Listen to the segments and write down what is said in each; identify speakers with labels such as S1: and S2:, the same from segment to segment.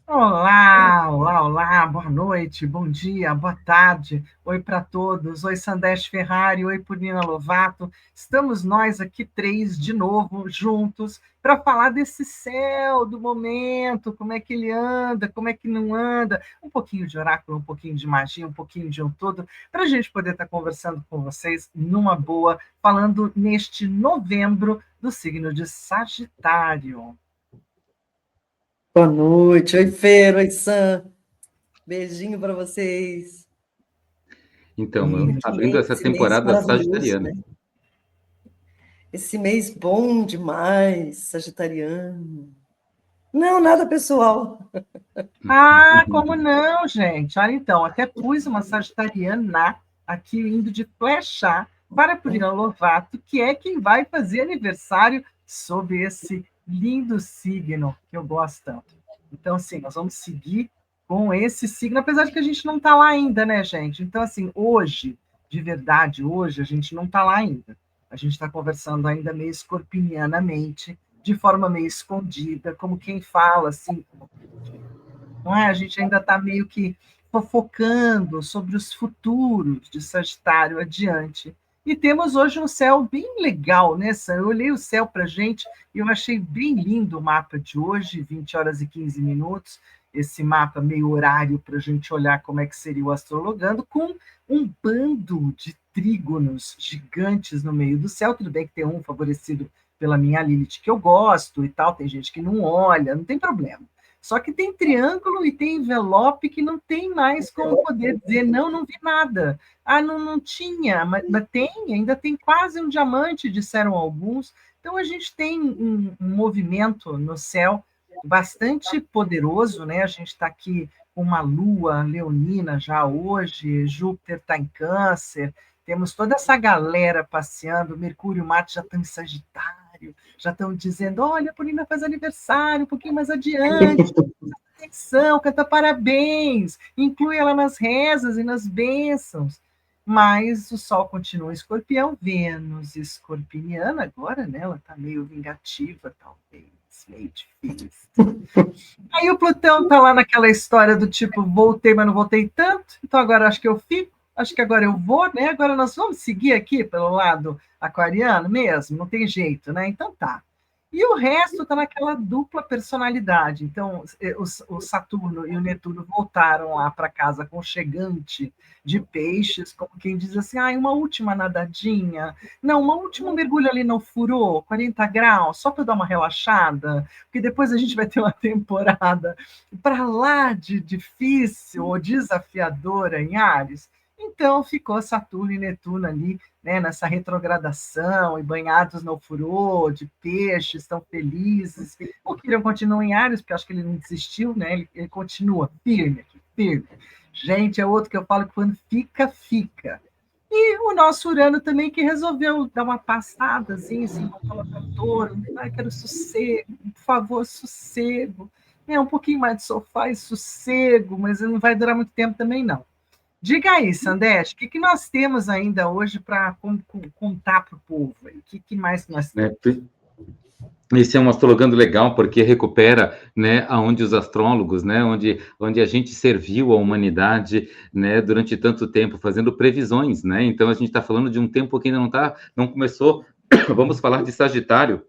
S1: Olá, olá, olá, boa noite, bom dia, boa tarde, oi para todos, oi Sandeste Ferrari, oi Purina Lovato, estamos nós aqui três de novo, juntos, para falar desse céu do momento, como é que ele anda, como é que não anda, um pouquinho de oráculo, um pouquinho de magia, um pouquinho de um todo, para a gente poder estar conversando com vocês numa boa, falando neste novembro do signo de Sagitário.
S2: Boa noite. Oi, Fer. Oi, Sam. Beijinho para vocês.
S3: Então, abrindo essa
S2: Esse mês
S3: temporada
S2: maravilhoso,
S3: sagitariana.
S2: né? Esse mês bom demais, sagitariano. Não, nada pessoal.
S1: Ah, como não, gente? Olha, então, até pus uma sagitariana aqui indo de flechar para a Purina Lovato, que é quem vai fazer aniversário sob esse lindo signo que eu gosto tanto. Então, assim, nós vamos seguir com esse signo, apesar de que a gente não está lá ainda, né, gente? Então, assim, hoje, de verdade, hoje, a gente não está lá ainda. A gente está conversando ainda meio escorpinianamente, de forma meio escondida, como quem fala, assim, não é? A gente ainda está meio que fofocando sobre os futuros de Sagitário adiante. E temos hoje um céu bem legal, né, Sam? Eu olhei o céu para a gente e eu achei bem lindo o mapa de hoje, 20 horas e 15 minutos, esse mapa meio horário para a gente olhar como é que seria o astrologando, com um bando de trígonos gigantes no meio do céu. Tudo bem que tem um favorecido pela minha Lilith que eu gosto e tal, tem gente que não olha, não tem problema. Só que tem triângulo e tem envelope que não tem mais como poder dizer, não, não vi nada. Ah, não, não tinha, mas tem, ainda tem quase um diamante, disseram alguns. Então a gente tem um movimento no céu bastante poderoso, né? A gente está aqui com uma lua leonina já hoje, Júpiter está em câncer, temos toda essa galera passeando, Mercúrio e Marte já estão em Sagitário, já estão dizendo, olha, a Polina faz aniversário um pouquinho mais adiante, atenção, canta parabéns, inclui ela nas rezas e nas bênçãos. Mas o Sol continua em Escorpião, Vênus escorpiniana agora, né? Ela está meio vingativa, talvez, meio difícil. Aí o Plutão está lá naquela história do tipo, voltei, mas não voltei tanto, então agora acho que eu fico, acho que agora eu vou, né? Agora nós vamos seguir aqui pelo lado aquariano mesmo, não tem jeito, né? Então tá. E o resto está naquela dupla personalidade. Então, o Saturno e o Netuno voltaram lá para casa aconchegante de peixes, como quem diz assim, ah, uma última nadadinha, não, uma última mergulho ali no furô, 40 graus, só para dar uma relaxada, porque depois a gente vai ter uma temporada para lá de difícil ou desafiadora em Ares. Então ficou Saturno e Netuno ali, né, nessa retrogradação e banhados no furor, de peixes, estão felizes. O Quirón continua em Ares, porque acho que ele não desistiu, né? Ele continua firme aqui, firme. Gente, é outro que eu falo que quando fica, fica. E o nosso Urano também, que resolveu dar uma passadazinha, assim, vamos colocar o touro, ai, quero sossego, por favor, sossego. É, um pouquinho mais de sofá e sossego, mas não vai durar muito tempo também, não. Diga aí, Sandete, o que nós temos ainda hoje para contar para o povo? O que mais nós
S3: Né?
S1: temos?
S3: Esse é um astrologando legal porque recupera, né, aonde os astrólogos, né, onde a gente serviu a humanidade, né, durante tanto tempo fazendo previsões, né? Então a gente está falando de um tempo que ainda não começou. Vamos falar de Sagitário,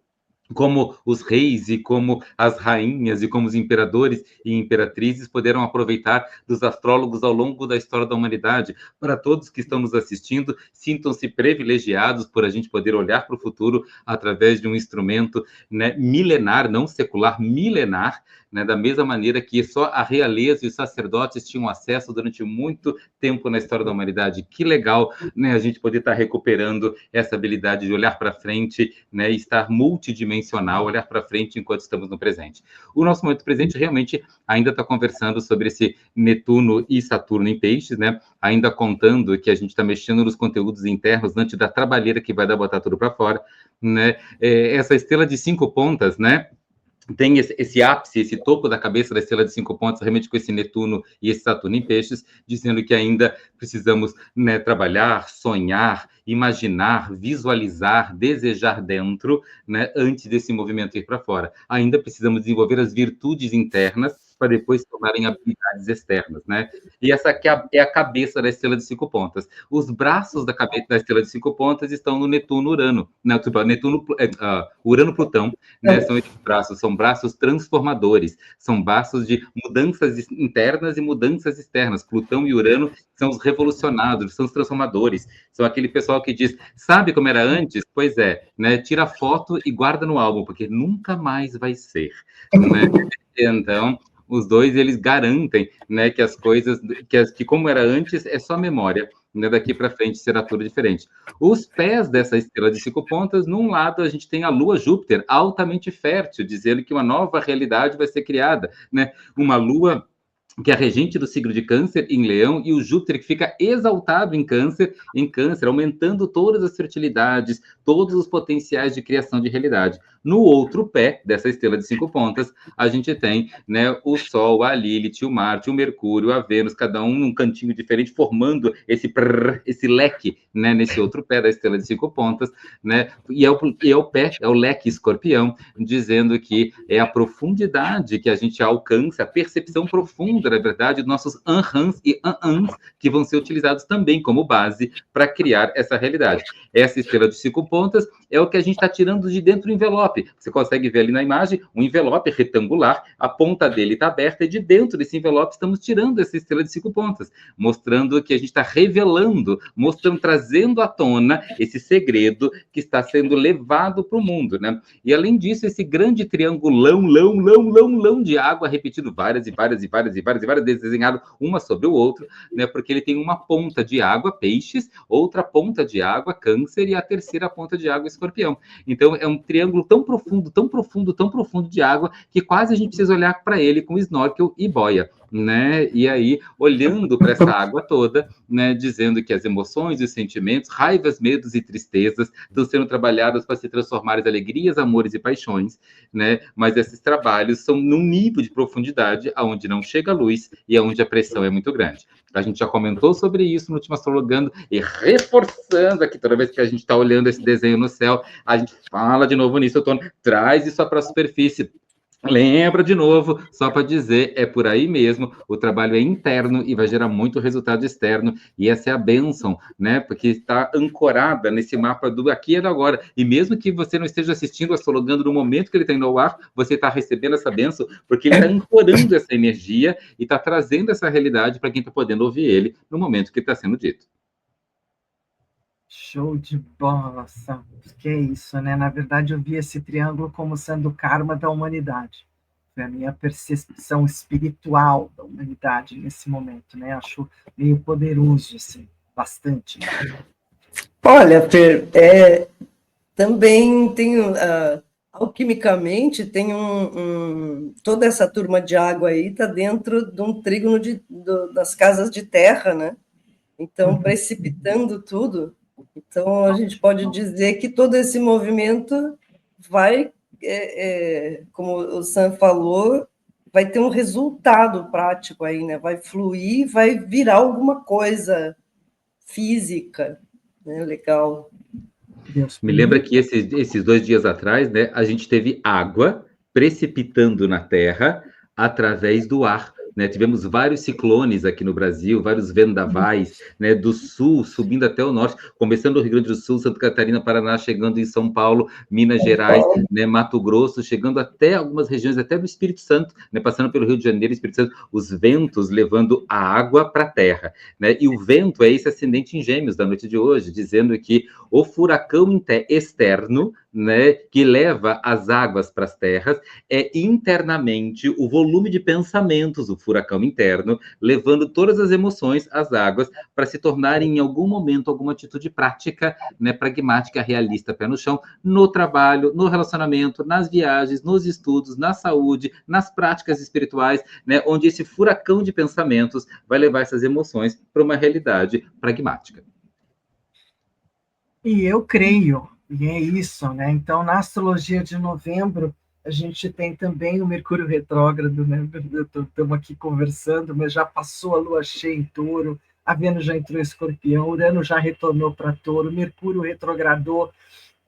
S3: como os reis e como as rainhas e como os imperadores e imperatrizes puderam aproveitar dos astrólogos ao longo da história da humanidade. Para todos que estão nos assistindo, sintam-se privilegiados por a gente poder olhar para o futuro através de um instrumento, né, milenar, não secular, milenar, né, da mesma maneira que só a realeza e os sacerdotes tinham acesso durante muito tempo na história da humanidade. Que legal, né, a gente poder estar recuperando essa habilidade de olhar para frente, né, e estar multidimensional, olhar para frente enquanto estamos no presente. O nosso momento presente realmente ainda está conversando sobre esse Netuno e Saturno em peixes, né, ainda contando que a gente está mexendo nos conteúdos internos antes da trabalheira que vai dar botar tudo para fora, né, essa estrela de 5 pontas, né, tem esse ápice, esse topo da cabeça da estrela de 5 pontos, realmente com esse Netuno e esse Saturno em peixes, dizendo que ainda precisamos, né, trabalhar, sonhar, imaginar, visualizar, desejar dentro, né, antes desse movimento ir para fora. Ainda precisamos desenvolver as virtudes internas para depois tomarem habilidades externas, né? E essa aqui é a cabeça da estrela de 5 pontas. Os braços da cabeça da estrela de 5 pontas estão no Netuno-Urano, né? Tipo, Urano-Plutão, né? São esses braços, são braços transformadores, são braços de mudanças internas e mudanças externas. Plutão e Urano são os revolucionados, são os transformadores, são aquele pessoal que diz, sabe como era antes? Pois é, né? Tira foto e guarda no álbum, porque nunca mais vai ser, né? Então, os dois, eles garantem, né, que as coisas, que como era antes, é só memória, né? Daqui para frente será tudo diferente. Os pés dessa estrela de 5 pontas, num lado a gente tem a Lua Júpiter, altamente fértil, dizendo que uma nova realidade vai ser criada, né? Uma Lua que é a regente do signo de Câncer em Leão, e o Júpiter que fica exaltado em Câncer, aumentando todas as fertilidades, todos os potenciais de criação de realidade. No outro pé dessa estrela de 5 pontas, a gente tem, né, o Sol, a Lilith, o Marte, o Mercúrio, a Vênus, cada um num cantinho diferente, formando esse leque, né, nesse outro pé da estrela de 5 pontas, né, e é o leque escorpião, dizendo que é a profundidade que a gente alcança, a percepção profunda, na verdade, dos nossos ahans e ahans, que vão ser utilizados também como base para criar essa realidade. Essa estrela de 5 pontas é o que a gente está tirando de dentro do envelope. Você consegue ver ali na imagem um envelope retangular, a ponta dele está aberta, e de dentro desse envelope estamos tirando essa estrela de 5 pontas, mostrando que a gente está revelando, trazendo à tona esse segredo que está sendo levado para o mundo, né? E além disso, esse grande triangulão de água repetido várias vezes, desenhado uma sobre o outro, né? Porque ele tem uma ponta de água, peixes, outra ponta de água, câncer, e a terceira ponta de água, escorpião. Então é um triângulo tão profundo de água, que quase a gente precisa olhar para ele com snorkel e boia, né? E aí, olhando para essa água toda, né, dizendo que as emoções e os sentimentos, raivas, medos e tristezas estão sendo trabalhadas para se transformar em alegrias, amores e paixões, né? Mas esses trabalhos são num nível de profundidade aonde não chega a luz e aonde a pressão é muito grande. A gente já comentou sobre isso no último Astrologando, e reforçando aqui, toda vez que a gente está olhando esse desenho no céu, a gente fala de novo nisso, traz isso para a superfície. Lembra de novo, só para dizer, é por aí mesmo, o trabalho é interno e vai gerar muito resultado externo, e essa é a bênção, né? Porque está ancorada nesse mapa do aqui e do agora, e mesmo que você não esteja assistindo o Astrologando no momento que ele está indo ao ar, você está recebendo essa bênção, porque ele está ancorando essa energia e está trazendo essa realidade para quem está podendo ouvir ele no momento que está sendo dito.
S1: Show de bola, Santos. Que é isso, né? Na verdade, eu vi esse triângulo como sendo o karma da humanidade. Foi a minha percepção espiritual da humanidade nesse momento, né? Acho meio poderoso, assim, bastante.
S2: Olha, Fer, também tem, alquimicamente, tem toda essa turma de água aí está dentro de um trígono das casas de terra, né? Então, precipitando tudo. Então, a gente pode dizer que todo esse movimento vai, como o Sam falou, vai ter um resultado prático aí, né? Vai fluir, vai virar alguma coisa física, né? Legal.
S3: Me lembra que esses 2 dias atrás, né, a gente teve água precipitando na Terra através do ar, né? Tivemos vários ciclones aqui no Brasil, vários vendavais, né, do sul subindo até o norte, começando no Rio Grande do Sul, Santa Catarina, Paraná, chegando em São Paulo, Minas Gerais, né, Mato Grosso, chegando até algumas regiões, até do Espírito Santo, né, passando pelo Rio de Janeiro, Espírito Santo, os ventos levando a água para a terra, né? E o vento é esse ascendente em Gêmeos da noite de hoje, dizendo que o furacão externo, né, que leva as águas para as terras, é internamente o volume de pensamentos, o furacão interno, levando todas as emoções às águas para se tornarem, em algum momento, alguma atitude prática, né, pragmática, realista, pé no chão, no trabalho, no relacionamento, nas viagens, nos estudos, na saúde, nas práticas espirituais, né, onde esse furacão de pensamentos vai levar essas emoções para uma realidade pragmática.
S1: E eu creio, e é isso, né? Então, na astrologia de novembro, a gente tem também o Mercúrio retrógrado, né? Estamos aqui conversando, mas já passou a Lua cheia em Touro, a Vênus já entrou em Escorpião, Urano já retornou para Touro, Mercúrio retrogradou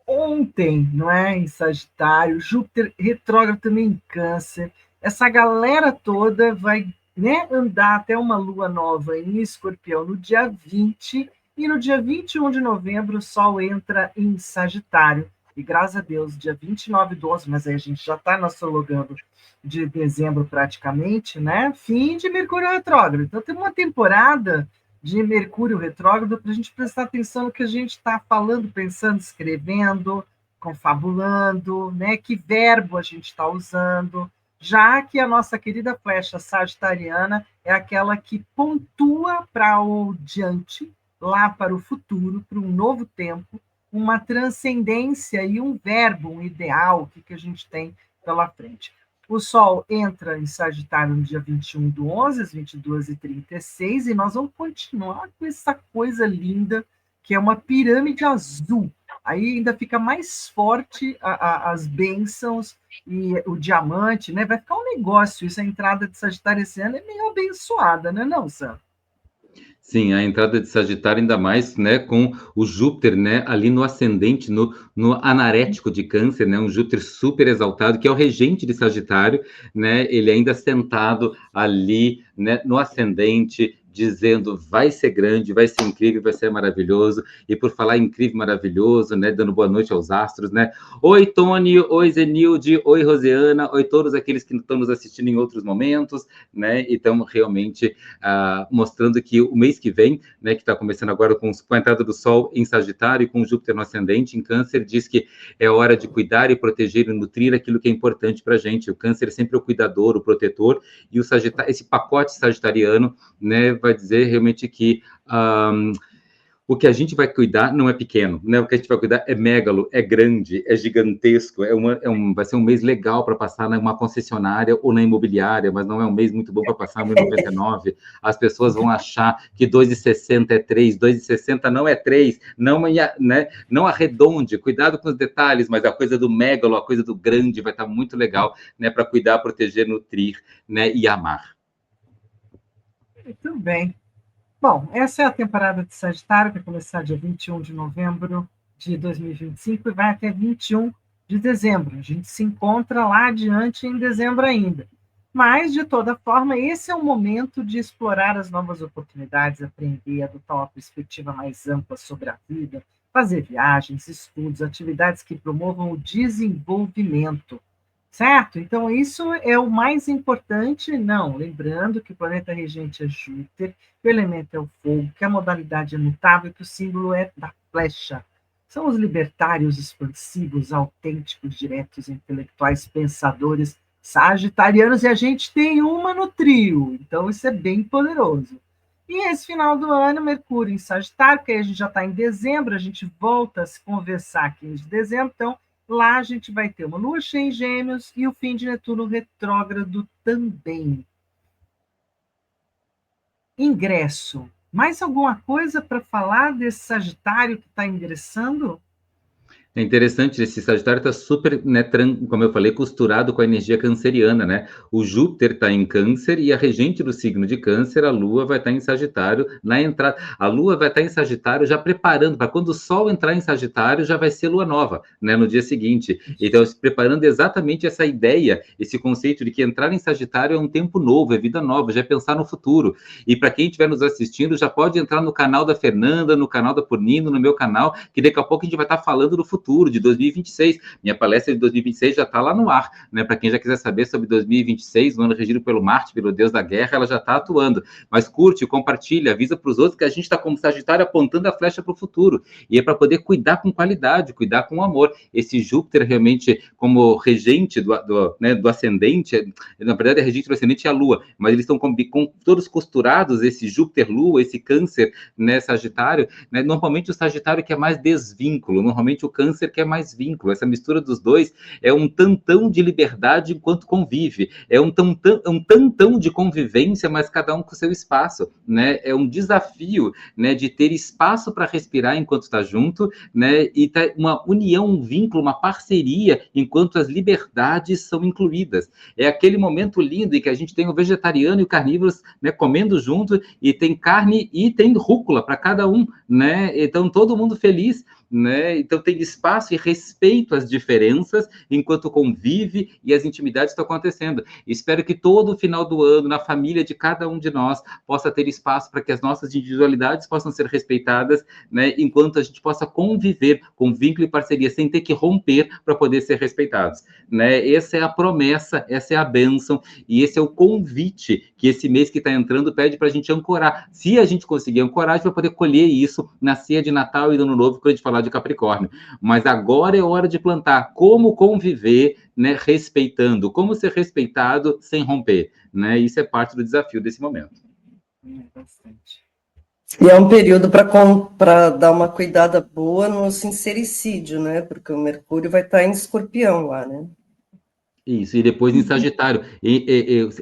S1: ontem, não é? Em Sagitário, Júpiter retrógrado também em Câncer. essa galera toda vai, né, andar até uma lua nova em Escorpião no dia 20, e no dia 21 de novembro o Sol entra em Sagitário. E graças a Deus, dia 29/12, mas aí a gente já está astrologando de dezembro praticamente, né? Fim de Mercúrio retrógrado. Então tem uma temporada de Mercúrio retrógrado para a gente prestar atenção no que a gente está falando, pensando, escrevendo, confabulando, né? Que verbo a gente está usando, já que a nossa querida flecha sagitariana é aquela que pontua para o diante, lá para o futuro, para um novo tempo, uma transcendência e um verbo, um ideal, o que a gente tem pela frente. O Sol entra em Sagitário no dia 21/11, às 22h36, e nós vamos continuar com essa coisa linda, que é uma pirâmide azul. Aí ainda fica mais forte as bênçãos e o diamante, né? Vai ficar um negócio, isso, a entrada de Sagitário esse ano é meio abençoada, né, não, Sam?
S3: Sim, a entrada de Sagitário, ainda mais, né, com o Júpiter, né, ali no ascendente, no anarético de Câncer, né, um Júpiter super exaltado, que é o regente de Sagitário, né, ele ainda sentado ali, né, no ascendente, dizendo vai ser grande, vai ser incrível, vai ser maravilhoso. E por falar incrível, maravilhoso, né, dando boa noite aos astros, né? Oi, Tony, oi, Zenilde, oi, Rosiana, oi, todos aqueles que estão nos assistindo em outros momentos, né? Então, realmente, mostrando que o mês que vem, né, que está começando agora com a entrada do Sol em Sagitário e com Júpiter no ascendente em Câncer, diz que é hora de cuidar e proteger e nutrir aquilo que é importante para a gente. O Câncer é sempre o cuidador, o protetor, e o Sagitário, esse pacote sagitariano, né, vai dizer realmente que o que a gente vai cuidar não é pequeno, né? O que a gente vai cuidar é megalo, é grande, é gigantesco, vai ser um mês legal para passar numa concessionária ou na imobiliária, mas não é um mês muito bom para passar no 99. As pessoas vão achar que 2,60 é 3, 2,60 não é 3, não, né? Não arredonde, cuidado com os detalhes, mas a coisa do megalo, a coisa do grande vai estar muito legal, né? Para cuidar, proteger, nutrir, né? E amar.
S1: Muito bem. Bom, essa é a temporada de Sagitário, que vai começar dia 21 de novembro de 2025 e vai até 21 de dezembro. A gente se encontra lá adiante em dezembro ainda. Mas, de toda forma, esse é o momento de explorar as novas oportunidades, aprender, adotar uma perspectiva mais ampla sobre a vida, fazer viagens, estudos, atividades que promovam o desenvolvimento. Certo? Então, isso é o mais importante, não. Lembrando que o planeta regente é Júpiter, que o elemento é o fogo, que a modalidade é mutável, que o símbolo é da flecha. São os libertários expansivos, autênticos, diretos, intelectuais, pensadores, sagitarianos, e a gente tem uma no trio. Então, isso é bem poderoso. E esse final do ano, Mercúrio em Sagitário, que aí a gente já está em dezembro, a gente volta a se conversar 15 de dezembro, então lá a gente vai ter uma lua cheia em Gêmeos e o fim de Netuno retrógrado também. Ingresso. Mais alguma coisa para falar desse Sagitário que está ingressando?
S3: É interessante, esse Sagitário está super, né, como eu falei, costurado com a energia canceriana, né? O Júpiter está em Câncer e a regente do signo de Câncer, a Lua, vai estar em Sagitário na entrada. A Lua vai estar em Sagitário já preparando para quando o Sol entrar em Sagitário, já vai ser Lua nova, né, no dia seguinte. Então, se preparando exatamente essa ideia, esse conceito de que entrar em Sagitário é um tempo novo, é vida nova, já é pensar no futuro. E para quem estiver nos assistindo, já pode entrar no canal da Fernanda, no canal da Purnino, no meu canal, que daqui a pouco a gente vai estar falando do futuro de 2026. Minha palestra de 2026 já está lá no ar, né? Para quem já quiser saber sobre 2026, o ano regido pelo Marte, pelo Deus da Guerra, ela já está atuando. Mas curte, compartilha, avisa para os outros que a gente está como Sagitário apontando a flecha para o futuro. E é para poder cuidar com qualidade, cuidar com amor. Esse Júpiter realmente como regente do ascendente, na verdade é regente do ascendente e a Lua, mas eles estão com todos costurados, esse Júpiter-Lua, esse Câncer, né, Sagitário, né? Normalmente o Sagitário quer mais desvínculo, normalmente o Câncer quer mais vínculo. Essa mistura dos dois é um tantão de liberdade enquanto convive, é um tantão de convivência, mas cada um com o seu espaço, né? É um desafio, né, de ter espaço para respirar enquanto está junto, né? E tá uma união, um vínculo, uma parceria enquanto as liberdades são incluídas. É aquele momento lindo em que a gente tem o vegetariano e o carnívoro, né, comendo junto, e tem carne e tem rúcula para cada um, né? Então todo mundo feliz, né? Então tem espaço e respeito às diferenças enquanto convive e as intimidades estão acontecendo. Espero que todo final do ano, na família de cada um de nós, possa ter espaço para que as nossas individualidades possam ser respeitadas, né? Enquanto a gente possa conviver com vínculo e parceria sem ter que romper para poder ser respeitados, né? Essa é a promessa, essa é a bênção e esse é o convite que esse mês que está entrando pede para a gente ancorar. Se a gente conseguir ancorar, a gente vai poder colher isso na ceia de Natal e do Ano Novo, quando a gente falar de Capricórnio. Mas agora é hora de plantar. Como conviver, né, respeitando? Como ser respeitado sem romper? Né? Isso é parte do desafio desse momento.
S1: Bastante.
S2: E é um período para dar uma cuidada boa no sincericídio, né? Porque o Mercúrio vai estar em Escorpião lá, né?
S3: Isso, e depois em Sagitário.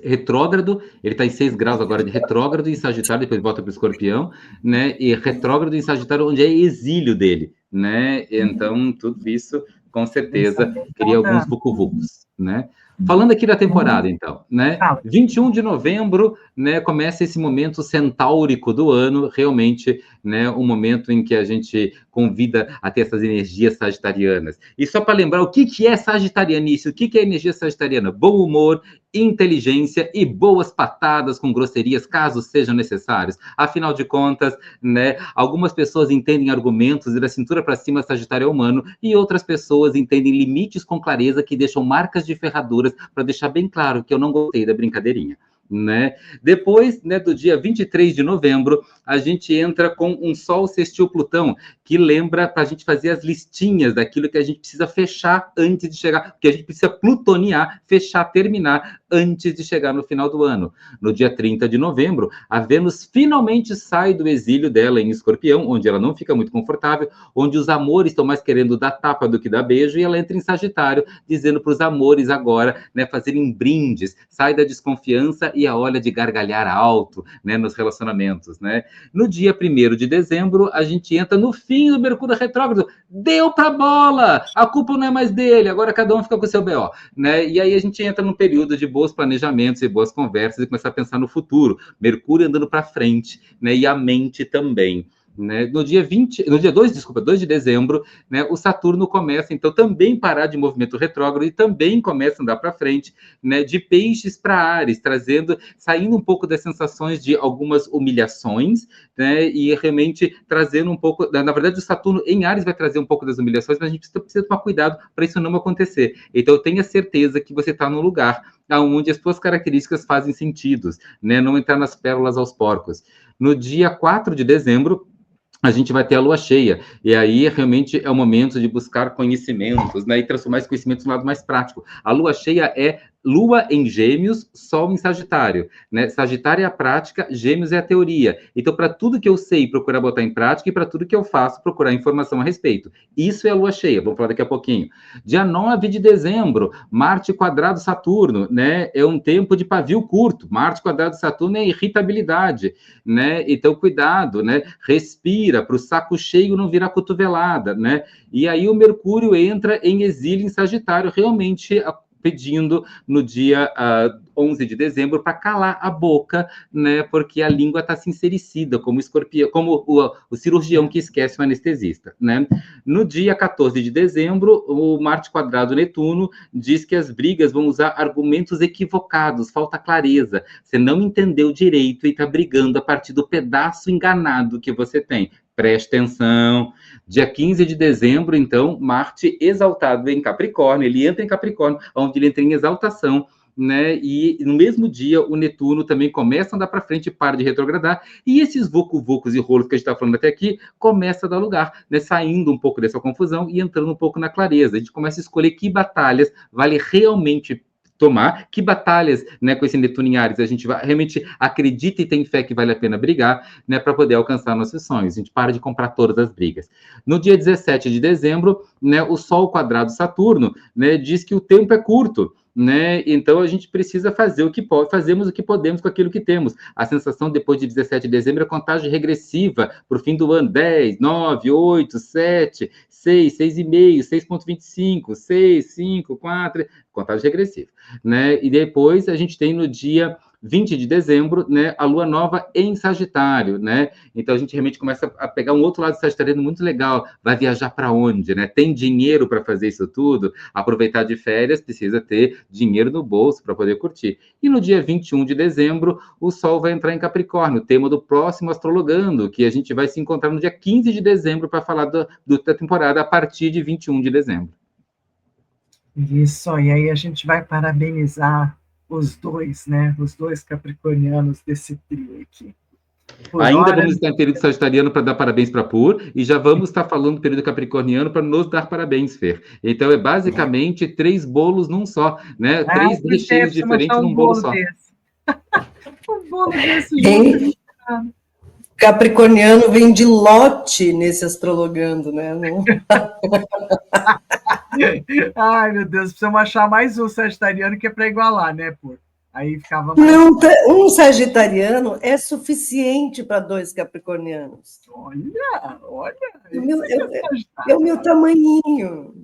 S3: Retrógrado, ele está em 6 graus agora de retrógrado em Sagitário, depois volta para o Escorpião, né? E retrógrado em Sagitário, onde é exílio dele, né? Então, tudo isso, com certeza, cria alguns vucu-vucos, né? Falando aqui da temporada, então, né? 21 de novembro, né, começa esse momento centaúrico do ano, realmente, né, um momento em que a gente convida a ter essas energias sagitarianas. E só para lembrar, o que é sagitarianice? O que é energia sagitariana? Bom humor, inteligência e boas patadas com grosserias, caso sejam necessários. Afinal de contas, né, algumas pessoas entendem argumentos e da cintura para cima Sagitário é humano, e outras pessoas entendem limites com clareza que deixam marcas de ferraduras para deixar bem claro que eu não gostei da brincadeirinha. Né? Depois, né, do dia 23 de novembro, a gente entra com um Sol sextil Plutão, que lembra para a gente fazer as listinhas daquilo que a gente precisa fechar antes de chegar, porque a gente precisa plutonear, fechar, terminar antes de chegar no final do ano. No dia 30 de novembro, a Vênus finalmente sai do exílio dela em Escorpião, onde ela não fica muito confortável, onde os amores estão mais querendo dar tapa do que dar beijo, e ela entra em Sagitário, dizendo para os amores agora, né, fazerem brindes, sai da desconfiança e a hora de gargalhar alto, né, nos relacionamentos, né? No dia 1º de dezembro, a gente entra no fim do Mercúrio retrógrado. Deu pra bola! A culpa não é mais dele, agora cada um fica com o seu BO, né? E aí a gente entra num período de bons planejamentos e boas conversas e começar a pensar no futuro. Mercúrio andando para frente, né? E a mente também. Né? No dia 2 de dezembro, né, o Saturno começa, então, também parar de movimento retrógrado e também começa a andar para frente, né, de Peixes para Áries, saindo um pouco das sensações de algumas humilhações, né, e realmente trazendo um pouco, na verdade, o Saturno em Áries vai trazer um pouco das humilhações, mas a gente precisa tomar cuidado para isso não acontecer. Então, tenha certeza que você está num lugar onde as suas características fazem sentido, né, não entrar nas pérolas aos porcos. No dia 4 de dezembro, a gente vai ter a lua cheia, e aí realmente é o momento de buscar conhecimentos, né, e transformar esse conhecimento no lado mais prático. A lua cheia é Lua em Gêmeos, Sol em Sagitário, né? Sagitário é a prática, Gêmeos é a teoria. Então, para tudo que eu sei, procurar botar em prática, e para tudo que eu faço, procurar informação a respeito. Isso é a lua cheia, vamos falar daqui a pouquinho. Dia 9 de dezembro, Marte quadrado Saturno, né? É um tempo de pavio curto. Marte quadrado Saturno é irritabilidade, né? Então, cuidado, né? Respira, para o saco cheio não virar cotovelada, né? E aí o Mercúrio entra em exílio em Sagitário, realmente pedindo no dia 11 de dezembro para calar a boca, né, porque a língua está sincericida, como escorpião, como o cirurgião que esquece o anestesista, né? No dia 14 de dezembro, o Marte quadrado Netuno diz que as brigas vão usar argumentos equivocados, falta clareza, você não entendeu direito e está brigando a partir do pedaço enganado que você tem. Preste atenção. Dia 15 de dezembro, então, Marte exaltado em Capricórnio, ele entra em Capricórnio, onde ele entra em exaltação, né? E no mesmo dia, o Netuno também começa a andar para frente e para de retrogradar, e esses vucu-vucos e rolos que a gente está falando até aqui, começa a dar lugar, né? Saindo um pouco dessa confusão e entrando um pouco na clareza. A gente começa a escolher que batalhas vale realmente tomar, que batalhas, né, com esse Netuno em Áries a gente realmente acredita e tem fé que vale a pena brigar, né, para poder alcançar nossos sonhos. A gente para de comprar todas as brigas. No dia 17 de dezembro, né, o Sol quadrado Saturno, né, diz que o tempo é curto, né? Então a gente precisa fazer o que pode, fazemos o que podemos com aquilo que temos. A sensação depois de 17 de dezembro é contagem regressiva para o fim do ano: 10, 9, 8, 7, 6, 6,5, 6,25, 6, 5, 4, contagem regressiva, né? E depois a gente tem no dia 20 de dezembro, né, a lua nova em Sagitário, né? Então a gente realmente começa a pegar um outro lado sagitariano muito legal. Vai viajar para onde, né? Tem dinheiro para fazer isso tudo? Aproveitar de férias, precisa ter dinheiro no bolso para poder curtir. E no dia 21 de dezembro, o Sol vai entrar em Capricórnio, tema do próximo Astrologando, que a gente vai se encontrar no dia 15 de dezembro para falar da temporada a partir de 21 de dezembro.
S1: Isso, e aí a gente vai parabenizar os dois, né? Os dois capricornianos desse trio aqui.
S3: Ainda vamos estar em período sagitariano para dar parabéns para Pur, e já vamos estar falando do período capricorniano para nos dar parabéns, Fer. Então, é basicamente 3 bolos num só, né? 3 recheios diferentes num bolo só.
S1: Um bolo desse junto.
S2: Capricorniano vem de lote nesse Astrologando, né? Não...
S1: Ai, meu Deus, precisamos achar mais um sagitariano que é para igualar, né, Pur? Aí ficava
S2: mais... Não, um sagitariano é suficiente para 2 capricornianos.
S1: Olha.
S2: É o meu tamanhinho.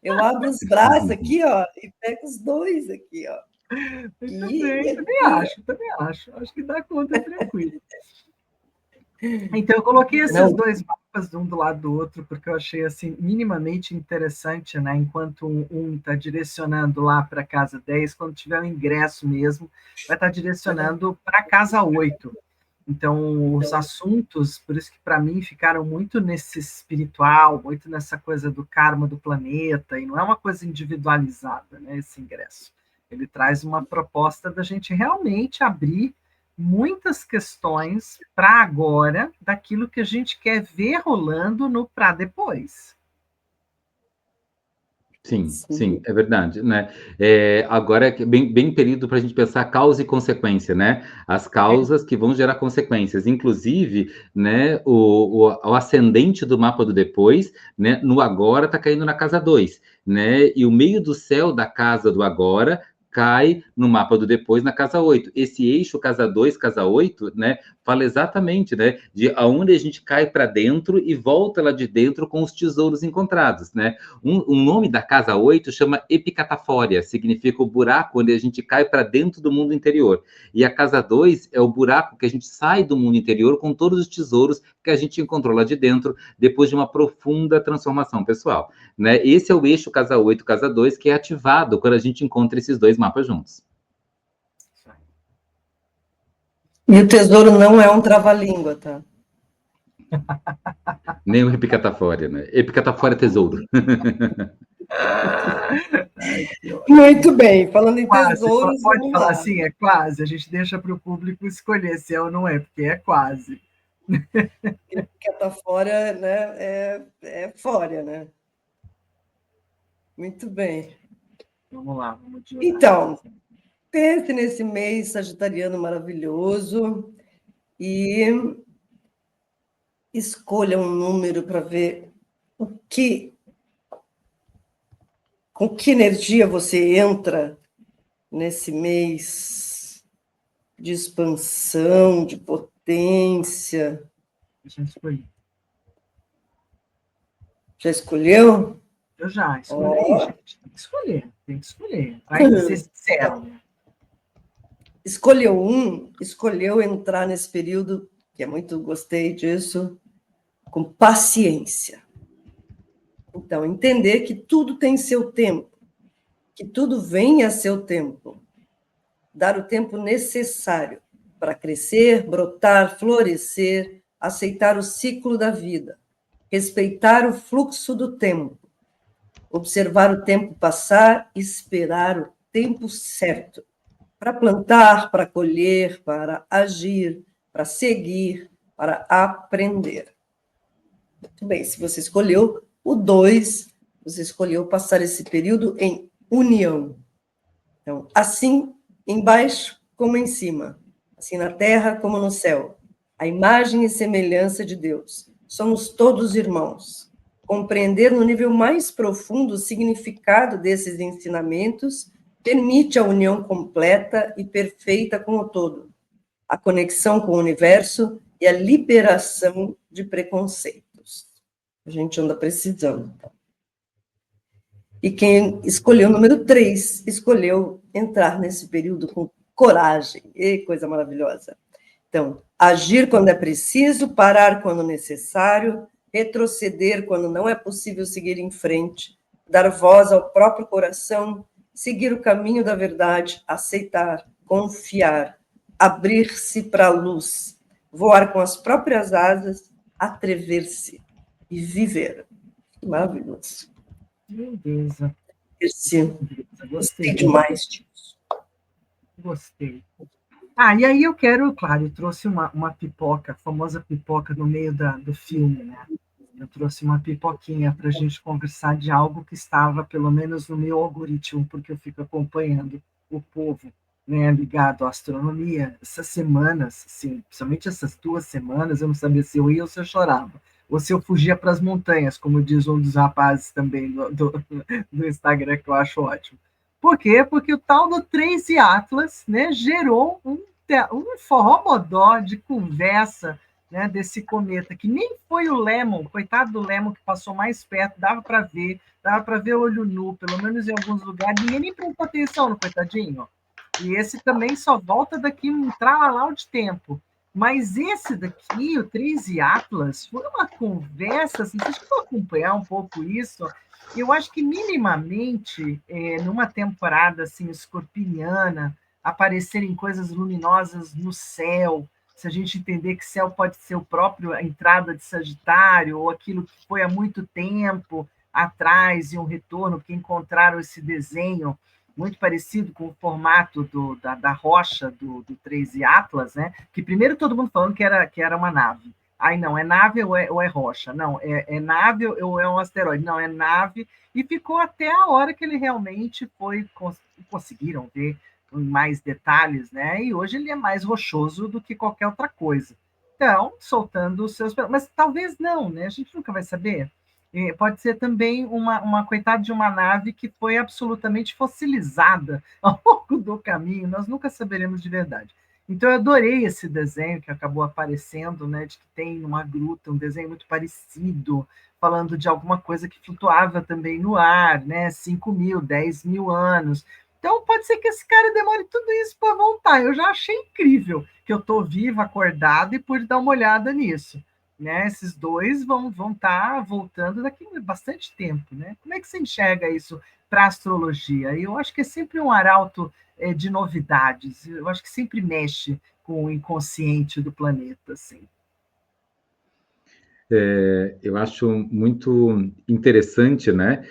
S2: Eu abro os braços aqui, ó, e pego os 2 aqui, ó.
S1: Muito bem, também acho. Acho que dá conta tranquilo. Então, eu coloquei esses 2 mapas um do lado do outro, porque eu achei assim minimamente interessante, né? Enquanto um está direcionando lá para a casa 10, quando tiver o ingresso mesmo, vai estar direcionando para a casa 8. Então, os assuntos, por isso que para mim ficaram muito nesse espiritual, muito nessa coisa do karma do planeta, e não é uma coisa individualizada, né? Esse ingresso. Ele traz uma proposta da gente realmente abrir muitas questões para agora, daquilo que a gente quer ver rolando no para depois.
S3: Sim, é verdade, né? Agora é bem período para a gente pensar causa e consequência, né? As causas que vão gerar consequências, inclusive, né? O ascendente do mapa do depois, né? No agora está caindo na casa 2, né? E o meio do céu da casa do agora cai no mapa do depois na casa 8. Esse eixo casa 2, casa 8, né, fala exatamente, né, de aonde a gente cai para dentro e volta lá de dentro com os tesouros encontrados, né? Um nome da casa 8 chama epicatafória, significa o buraco onde a gente cai para dentro do mundo interior. E a casa 2 é o buraco que a gente sai do mundo interior com todos os tesouros que a gente encontrou lá de dentro depois de uma profunda transformação pessoal, né? Esse é o eixo casa 8, casa 2, que é ativado quando a gente encontra esses 2 mapas juntos.
S2: E o tesouro não é um trava-língua, tá?
S3: Nem o epicatafória, né? Epicatafória é tesouro.
S2: Muito bem, falando em tesouros...
S1: Pode falar assim, é quase, a gente deixa para o público escolher se é ou não é, porque é quase.
S2: Epicatafória, né, é fória, né? Muito bem.
S1: Vamos lá, vamos de
S2: Então, pense nesse mês sagitariano maravilhoso e escolha um número para ver com que energia você entra nesse mês de expansão, de potência.
S1: Já escolhi.
S2: Já escolheu?
S1: Eu já escolhi, gente. Tem que escolher. Vai ser sincero.
S2: Escolheu entrar nesse período, que é muito, gostei disso, com paciência. Então, entender que tudo tem seu tempo, que tudo vem a seu tempo. Dar o tempo necessário para crescer, brotar, florescer, aceitar o ciclo da vida, respeitar o fluxo do tempo, observar o tempo passar e esperar o tempo certo para plantar, para colher, para agir, para seguir, para aprender. Muito bem, se você escolheu o 2, você escolheu passar esse período em união. Então, assim embaixo como em cima, assim na terra como no céu, a imagem e semelhança de Deus. Somos todos irmãos. Compreender no nível mais profundo o significado desses ensinamentos permite a união completa e perfeita com o todo, a conexão com o universo e a liberação de preconceitos. A gente anda precisando. E quem escolheu o número 3, escolheu entrar nesse período com coragem, e coisa maravilhosa. Então, agir quando é preciso, parar quando necessário, retroceder quando não é possível seguir em frente, dar voz ao próprio coração, seguir o caminho da verdade, aceitar, confiar, abrir-se para a luz, voar com as próprias asas, atrever-se e viver. Maravilhoso.
S1: Beleza.
S2: Gostei demais disso.
S1: Gostei. E aí eu quero, claro, eu trouxe uma pipoca, a famosa pipoca no meio do filme, né? Eu trouxe uma pipoquinha para a gente conversar de algo que estava, pelo menos, no meu algoritmo, porque eu fico acompanhando o povo, né, ligado à astronomia. Essas semanas, assim, principalmente essas 2 semanas, eu não sabia se eu ia ou se eu chorava, ou se eu fugia para as montanhas, como diz um dos rapazes também do Instagram, que eu acho ótimo. Por quê? Porque o tal do Trace Atlas, né, gerou um forró-bodó de conversa, né, desse cometa, que nem foi o Lemon, coitado do Lemon, que passou mais perto, dava para ver olho nu, pelo menos em alguns lugares, ninguém nem prestou atenção no coitadinho. E esse também só volta daqui um tralalá de tempo. Mas esse daqui, o Trace Atlas, foi uma conversa, assim, vocês vão acompanhar um pouco isso. Eu acho que minimamente, numa temporada assim, escorpiniana, aparecerem coisas luminosas no céu, se a gente entender que céu pode ser o próprio a entrada de Sagitário, ou aquilo que foi há muito tempo atrás e um retorno, porque encontraram esse desenho muito parecido com o formato da rocha do Trace Atlas, né? Que primeiro todo mundo falando que era uma nave. Aí não, é nave ou é rocha? Não, é nave ou é um asteroide? Não, é nave. E ficou até a hora que ele realmente conseguiram ver em mais detalhes, né? E hoje ele é mais rochoso do que qualquer outra coisa. Então, soltando os seus... Mas talvez não, né? A gente nunca vai saber. Pode ser também uma coitada de uma nave que foi absolutamente fossilizada ao longo do caminho. Nós nunca saberemos de verdade. Então, eu adorei esse desenho que acabou aparecendo, né, de que tem uma gruta, um desenho muito parecido, falando de alguma coisa que flutuava também no ar, né, 5.000, 10.000 anos. Então, pode ser que esse cara demore tudo isso para voltar. Eu já achei incrível que eu estou viva, acordada e pude dar uma olhada nisso. Né? Esses dois vão estar voltando daqui a bastante tempo. Né? Como é que você enxerga isso para a astrologia? Eu acho que é sempre um arauto de novidades. Eu acho que sempre mexe com o inconsciente do planeta. Assim.
S3: Eu acho muito interessante, né?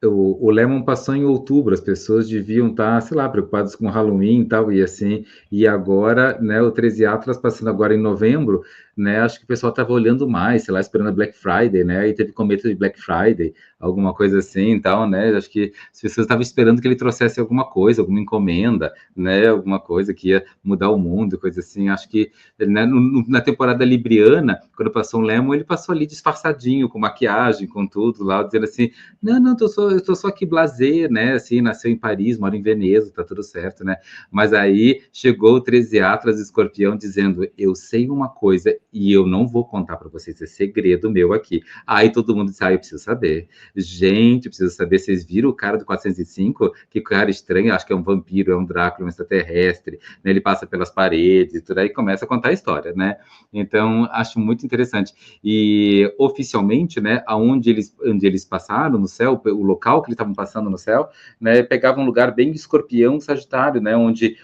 S3: O Lemon passou em outubro, as pessoas deviam estar, sei lá, preocupadas com Halloween e tal, e assim, e agora, né, o 13 Atlas passando agora em novembro, né, acho que o pessoal estava olhando mais, sei lá, esperando a Black Friday, né, e teve cometa de Black Friday, alguma coisa assim e tal, né, acho que as pessoas estavam esperando que ele trouxesse alguma coisa, alguma encomenda, né, alguma coisa que ia mudar o mundo, coisa assim, acho que, né, na temporada libriana, quando passou o Lemon, ele passou ali disfarçadinho, com maquiagem, com tudo lá, dizendo assim, não, eu tô só aqui blasé, né, assim, nasceu em Paris, mora em Veneza, tá tudo certo, né, mas aí chegou o 13 Atlas Escorpião dizendo, eu sei uma coisa e eu não vou contar para vocês, é segredo meu aqui. Aí todo mundo disse, eu preciso saber. Gente, eu preciso saber, vocês viram o cara do 405? Que cara estranho, acho que é um vampiro, é um Drácula, um extraterrestre, né, ele passa pelas paredes e tudo, aí começa a contar a história, né, então acho muito interessante. E oficialmente, né, onde eles passaram no céu, o local que eles estavam passando no céu, né, pegava um lugar bem Escorpião, Sagitário, né, onde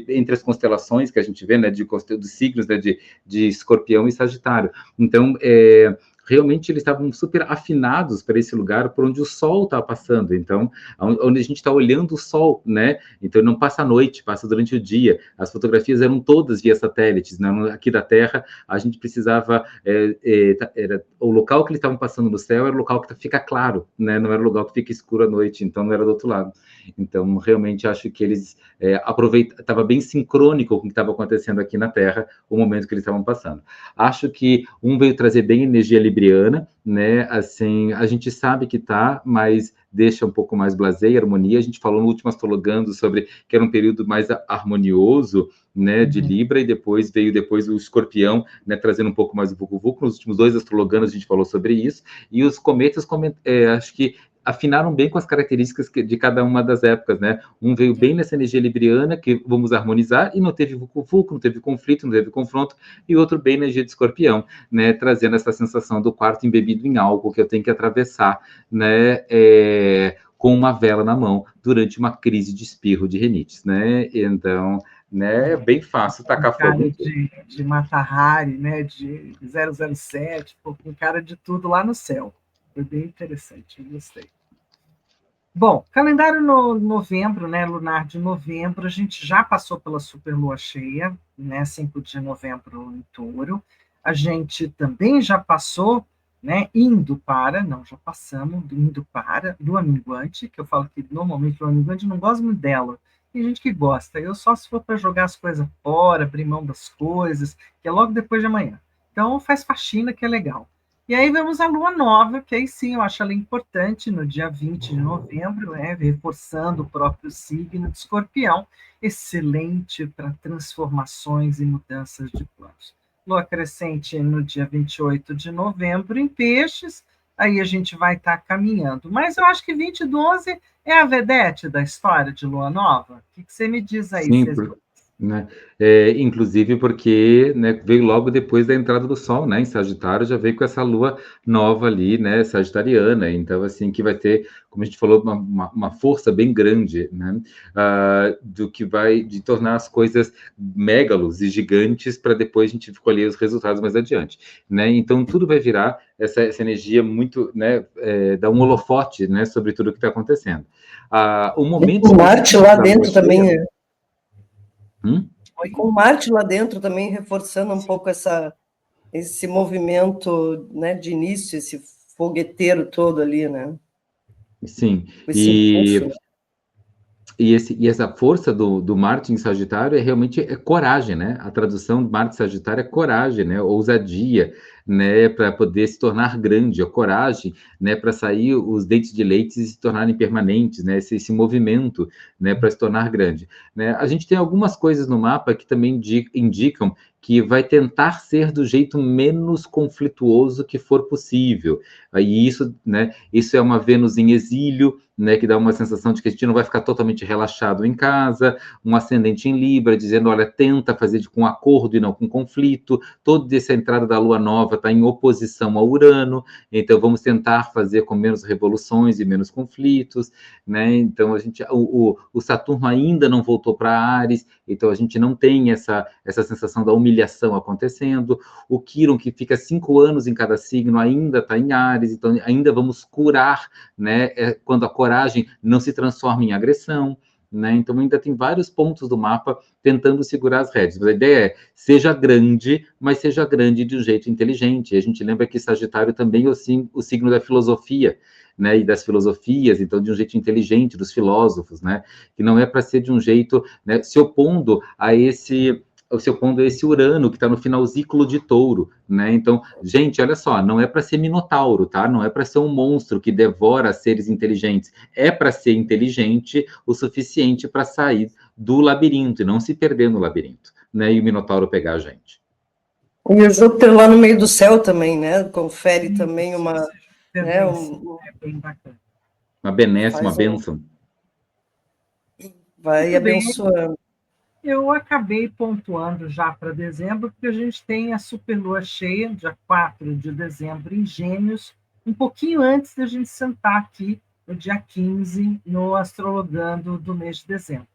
S3: entre as constelações que a gente vê, né, dos signos, né, de Escorpião e Sagitário. Então, realmente eles estavam super afinados para esse lugar por onde o Sol estava passando. Então, onde a gente está olhando o Sol, né? Então, não passa a noite, passa durante o dia. As fotografias eram todas via satélites, né? Aqui da Terra, a gente precisava... era o local que eles estavam passando no céu era o local que fica claro, né? Não era o local que fica escuro à noite, então não era do outro lado. Então, realmente, acho que eles estava bem sincrônico com o que estava acontecendo aqui na Terra, o momento que eles estavam passando. Acho que um veio trazer bem energia libriana, né? Assim, a gente sabe que tá, mas deixa um pouco mais blasé e harmonia. A gente falou no último Astrologando sobre que era um período mais harmonioso, né, de Libra, e depois veio o Escorpião, né, trazendo um pouco mais o Vucu-Vucu. Nos últimos 2 Astrologanos a gente falou sobre isso, e os cometas, acho que afinaram bem com as características de cada uma das épocas, né? Um veio bem nessa energia libriana, que vamos harmonizar, e não teve vulco, não teve conflito, não teve confronto, e outro bem na energia de escorpião, né? Trazendo essa sensação do quarto embebido em algo que eu tenho que atravessar, né? Com uma vela na mão, durante uma crise de espirro de rinites, né? Então, né, é bem fácil tacar fogo em tudo.
S1: De Mata Hari, né, de 007, pô, com cara de tudo lá no céu. Foi bem interessante, eu gostei. Bom, calendário no novembro, né, lunar de novembro, a gente já passou pela superlua cheia, né, 5 de novembro em Touro. A gente também já passou, né, já passamos, indo para lua minguante, que eu falo que normalmente lua minguante eu não gosto muito dela. Tem gente que gosta, eu só se for para jogar as coisas fora, abrir mão das coisas, que é logo depois de amanhã. Então faz faxina que é legal. E aí vemos a lua nova, que aí sim eu acho ela importante, no dia 20 de novembro, reforçando o próprio signo de Escorpião, excelente para transformações e mudanças de planos. Lua crescente no dia 28 de novembro em Peixes, aí a gente vai estar caminhando. Mas eu acho que 20 do 11 é a vedete da história de lua nova. O que você me diz aí,
S3: Sim,
S1: César?
S3: né? Inclusive porque, né, veio logo depois da entrada do Sol, né? Em Sagitário já veio com essa lua nova ali, né? Sagitariana. Então, assim, que vai ter, como a gente falou, uma força bem grande, né? Do que vai de tornar as coisas megalos e gigantes para depois a gente colher os resultados mais adiante, né? Então, tudo vai virar essa energia muito, né? Dar um holofote, né? Sobre tudo o que está acontecendo. O momento
S2: com Marte lá dentro também, né?
S1: Oi?
S2: Com Marte lá dentro também reforçando um pouco esse movimento, né, de início, esse fogueteiro todo ali, né?
S3: Sim,
S2: Esse impulso, né?
S3: E essa força do Marte em Sagitário realmente coragem, né? A tradução de Marte Sagitário é coragem, né? Ousadia, né? Para poder se tornar grande, a coragem, né? Para sair os dentes de leite e se tornarem permanentes, né? Esse movimento, né? Para se tornar grande, né? A gente tem algumas coisas no mapa que também indicam que vai tentar ser do jeito menos conflituoso que for possível. E isso, né? Isso é uma Vênus em exílio, né, que dá uma sensação de que a gente não vai ficar totalmente relaxado em casa, um ascendente em Libra, dizendo, olha, tenta fazer com acordo e não com conflito, toda essa entrada da Lua Nova está em oposição a Urano, então vamos tentar fazer com menos revoluções e menos conflitos, né, então o Saturno ainda não voltou para Áries, então a gente não tem essa sensação da humilhação acontecendo, o Quirón, que fica 5 anos em cada signo, ainda está em Áries, então ainda vamos curar, né, quando a coragem não se transforma em agressão, né? Então ainda tem vários pontos do mapa tentando segurar as rédeas. Mas a ideia é, seja grande, mas seja grande de um jeito inteligente. E a gente lembra que Sagitário também é o signo da filosofia, né? E das filosofias, então de um jeito inteligente, dos filósofos, né? Que não é para ser de um jeito, né, se opondo a esse Urano, que está no finalzículo de Touro, né? Então, gente, olha só, não é para ser minotauro, tá? Não é para ser um monstro que devora seres inteligentes. É para ser inteligente o suficiente para sair do labirinto e não se perder no labirinto, né? E o minotauro pegar a gente.
S2: E o Júpiter lá no meio do céu também, né? Confere também uma... né,
S1: é bem bacana.
S3: Uma benesse, uma bênção.
S2: Vai abençoando.
S1: Eu acabei pontuando já para dezembro, porque a gente tem a superlua cheia, dia 4 de dezembro, em Gêmeos, um pouquinho antes da gente sentar aqui, no dia 15, no Astrologando do mês de dezembro.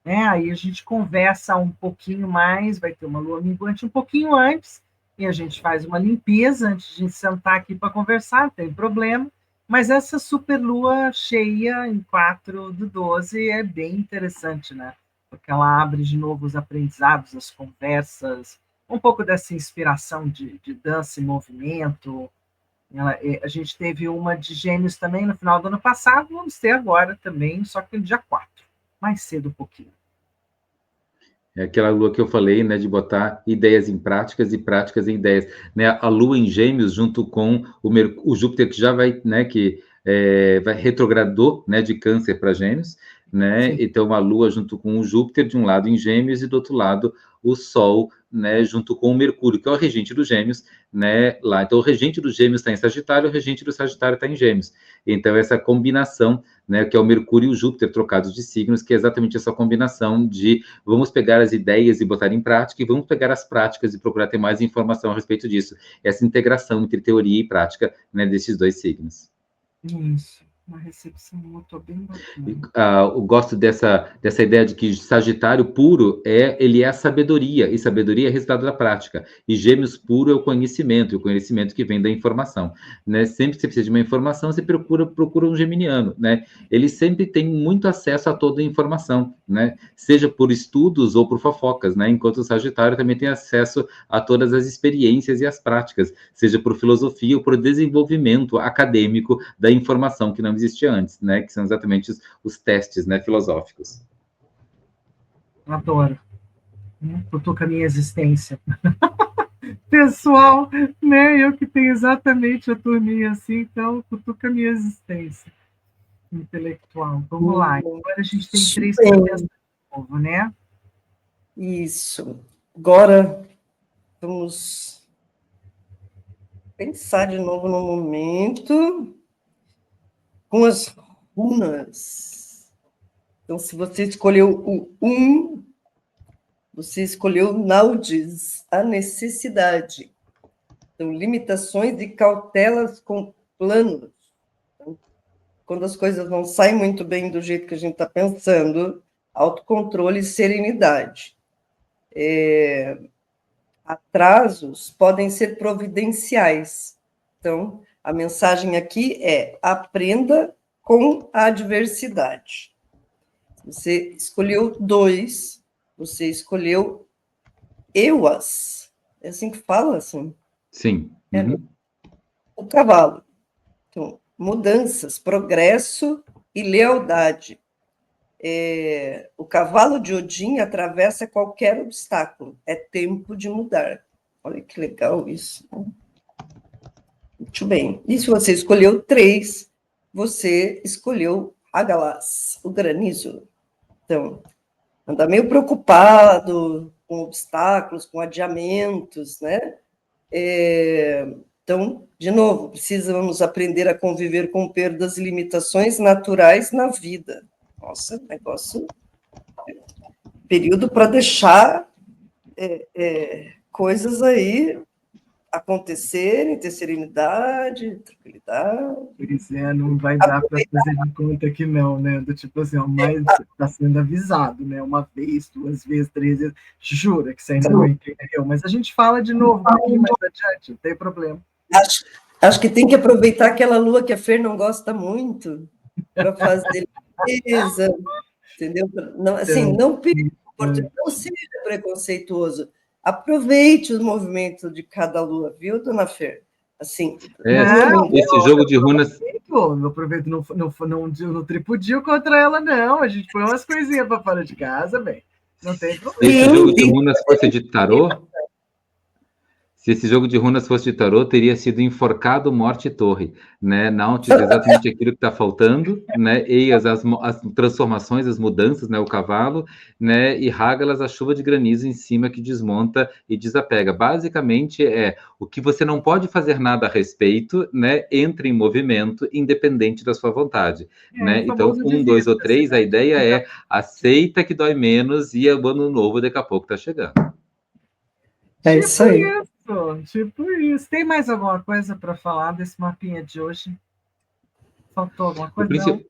S1: Aí a gente conversa um pouquinho mais, vai ter uma lua minguante um pouquinho antes, e a gente faz uma limpeza antes de a gente sentar aqui para conversar, não tem problema. Mas essa superlua cheia em 4 do 12 é bem interessante, né? Porque ela abre de novo os aprendizados, as conversas, um pouco dessa inspiração de dança e movimento. A gente teve uma de Gêmeos também no final do ano passado, vamos ter agora também, só que no dia 4, mais cedo um pouquinho.
S3: É aquela lua que eu falei, né, de botar ideias em práticas e práticas em ideias, né? A lua em Gêmeos junto com o Júpiter que já vai, né, vai retrogradou, né, de Câncer para Gêmeos, né?
S1: Sim.
S3: Então, a Lua junto com o Júpiter, de um lado em Gêmeos, e do outro lado o Sol, né, junto com o Mercúrio, que é o regente dos Gêmeos, né, lá. Então, o regente dos Gêmeos está em Sagitário, o regente do Sagitário está em Gêmeos. Então, essa combinação, né, que é o Mercúrio e o Júpiter trocados de signos, que é exatamente essa combinação de vamos pegar as ideias e botar em prática, e vamos pegar as práticas e procurar ter mais informação a respeito disso. Essa integração entre teoria e prática, né, desses dois signos.
S1: Isso. Uma recepção mútua bem bacana.
S3: Eu gosto dessa ideia de que Sagitário puro ele é a sabedoria, e sabedoria é resultado da prática. E Gêmeos puro é o conhecimento, e o conhecimento que vem da informação. Né? Sempre que você precisa de uma informação, você procura um geminiano. Né? Ele sempre tem muito acesso a toda a informação, né? Seja por estudos ou por fofocas, né? Enquanto o Sagitário também tem acesso a todas as experiências e as práticas, seja por filosofia ou por desenvolvimento acadêmico da informação que não existia antes, né? Que são exatamente os testes, né, filosóficos.
S1: Adoro. Cutuca a minha existência. Pessoal, né? Eu que tenho exatamente a turminha assim, então cutuca a minha existência intelectual. Vamos lá. Agora a gente tem 3 cabeças de novo, né?
S2: Isso. Agora vamos pensar de novo no momento com as runas. Então, se você escolheu o 1, você escolheu Naudis, a necessidade. Então, limitações e cautelas com planos. Então, quando as coisas não saem muito bem do jeito que a gente está pensando, autocontrole e serenidade. Atrasos podem ser providenciais. Então, a mensagem aqui é: aprenda com a adversidade. Você escolheu 2, você escolheu EUAS. É assim que fala, assim?
S3: Sim. Uhum.
S2: O cavalo. Então, mudanças, progresso e lealdade. O cavalo de Odin atravessa qualquer obstáculo. É tempo de mudar. Olha que legal isso. Muito bem. E se você escolheu 3, você escolheu Agalas, o granizo. Então, anda meio preocupado com obstáculos, com adiamentos, né? Então, de novo, precisamos aprender a conviver com perdas e limitações naturais na vida. Nossa, negócio... Período para deixar coisas aí acontecerem, ter serenidade, tranquilidade.
S1: Pois é, não vai dar para fazer de conta que não, né? Do tipo assim, ó, mas está sendo avisado, né? 1 vez, 2 vezes, 3 vezes. Jura que você ainda não entendeu, mas a gente fala de novo um pouquinho mais adiante, não tem problema.
S2: Acho que tem que aproveitar aquela lua que a Fer não gosta muito para fazer limpeza, entendeu? Não, assim, não seja preconceituoso. Aproveite o movimento de cada lua, viu, dona Fer? Assim,
S3: esse jogo de runas...
S1: Não aproveito no tripudio contra ela, não. A gente põe umas coisinhas para fora de casa, bem. Não tem problema.
S3: Esse jogo de runas fosse de tarô... Se esse jogo de runas fosse de tarô, teria sido enforcado, morte e torre, né? Nautes é exatamente aquilo que está faltando, né? Eias, as transformações, as mudanças, né? O cavalo, né? E Hágalas, a chuva de granizo em cima que desmonta e desapega. Basicamente é o que você não pode fazer nada a respeito, né? Entra em movimento, independente da sua vontade, né? Então, 1, 2 ou 3, a ideia é aceita que dói menos e o ano novo daqui a pouco está chegando.
S2: É isso aí.
S1: Tipo isso. Tem mais alguma coisa para falar desse mapinha de hoje? Faltou alguma coisa?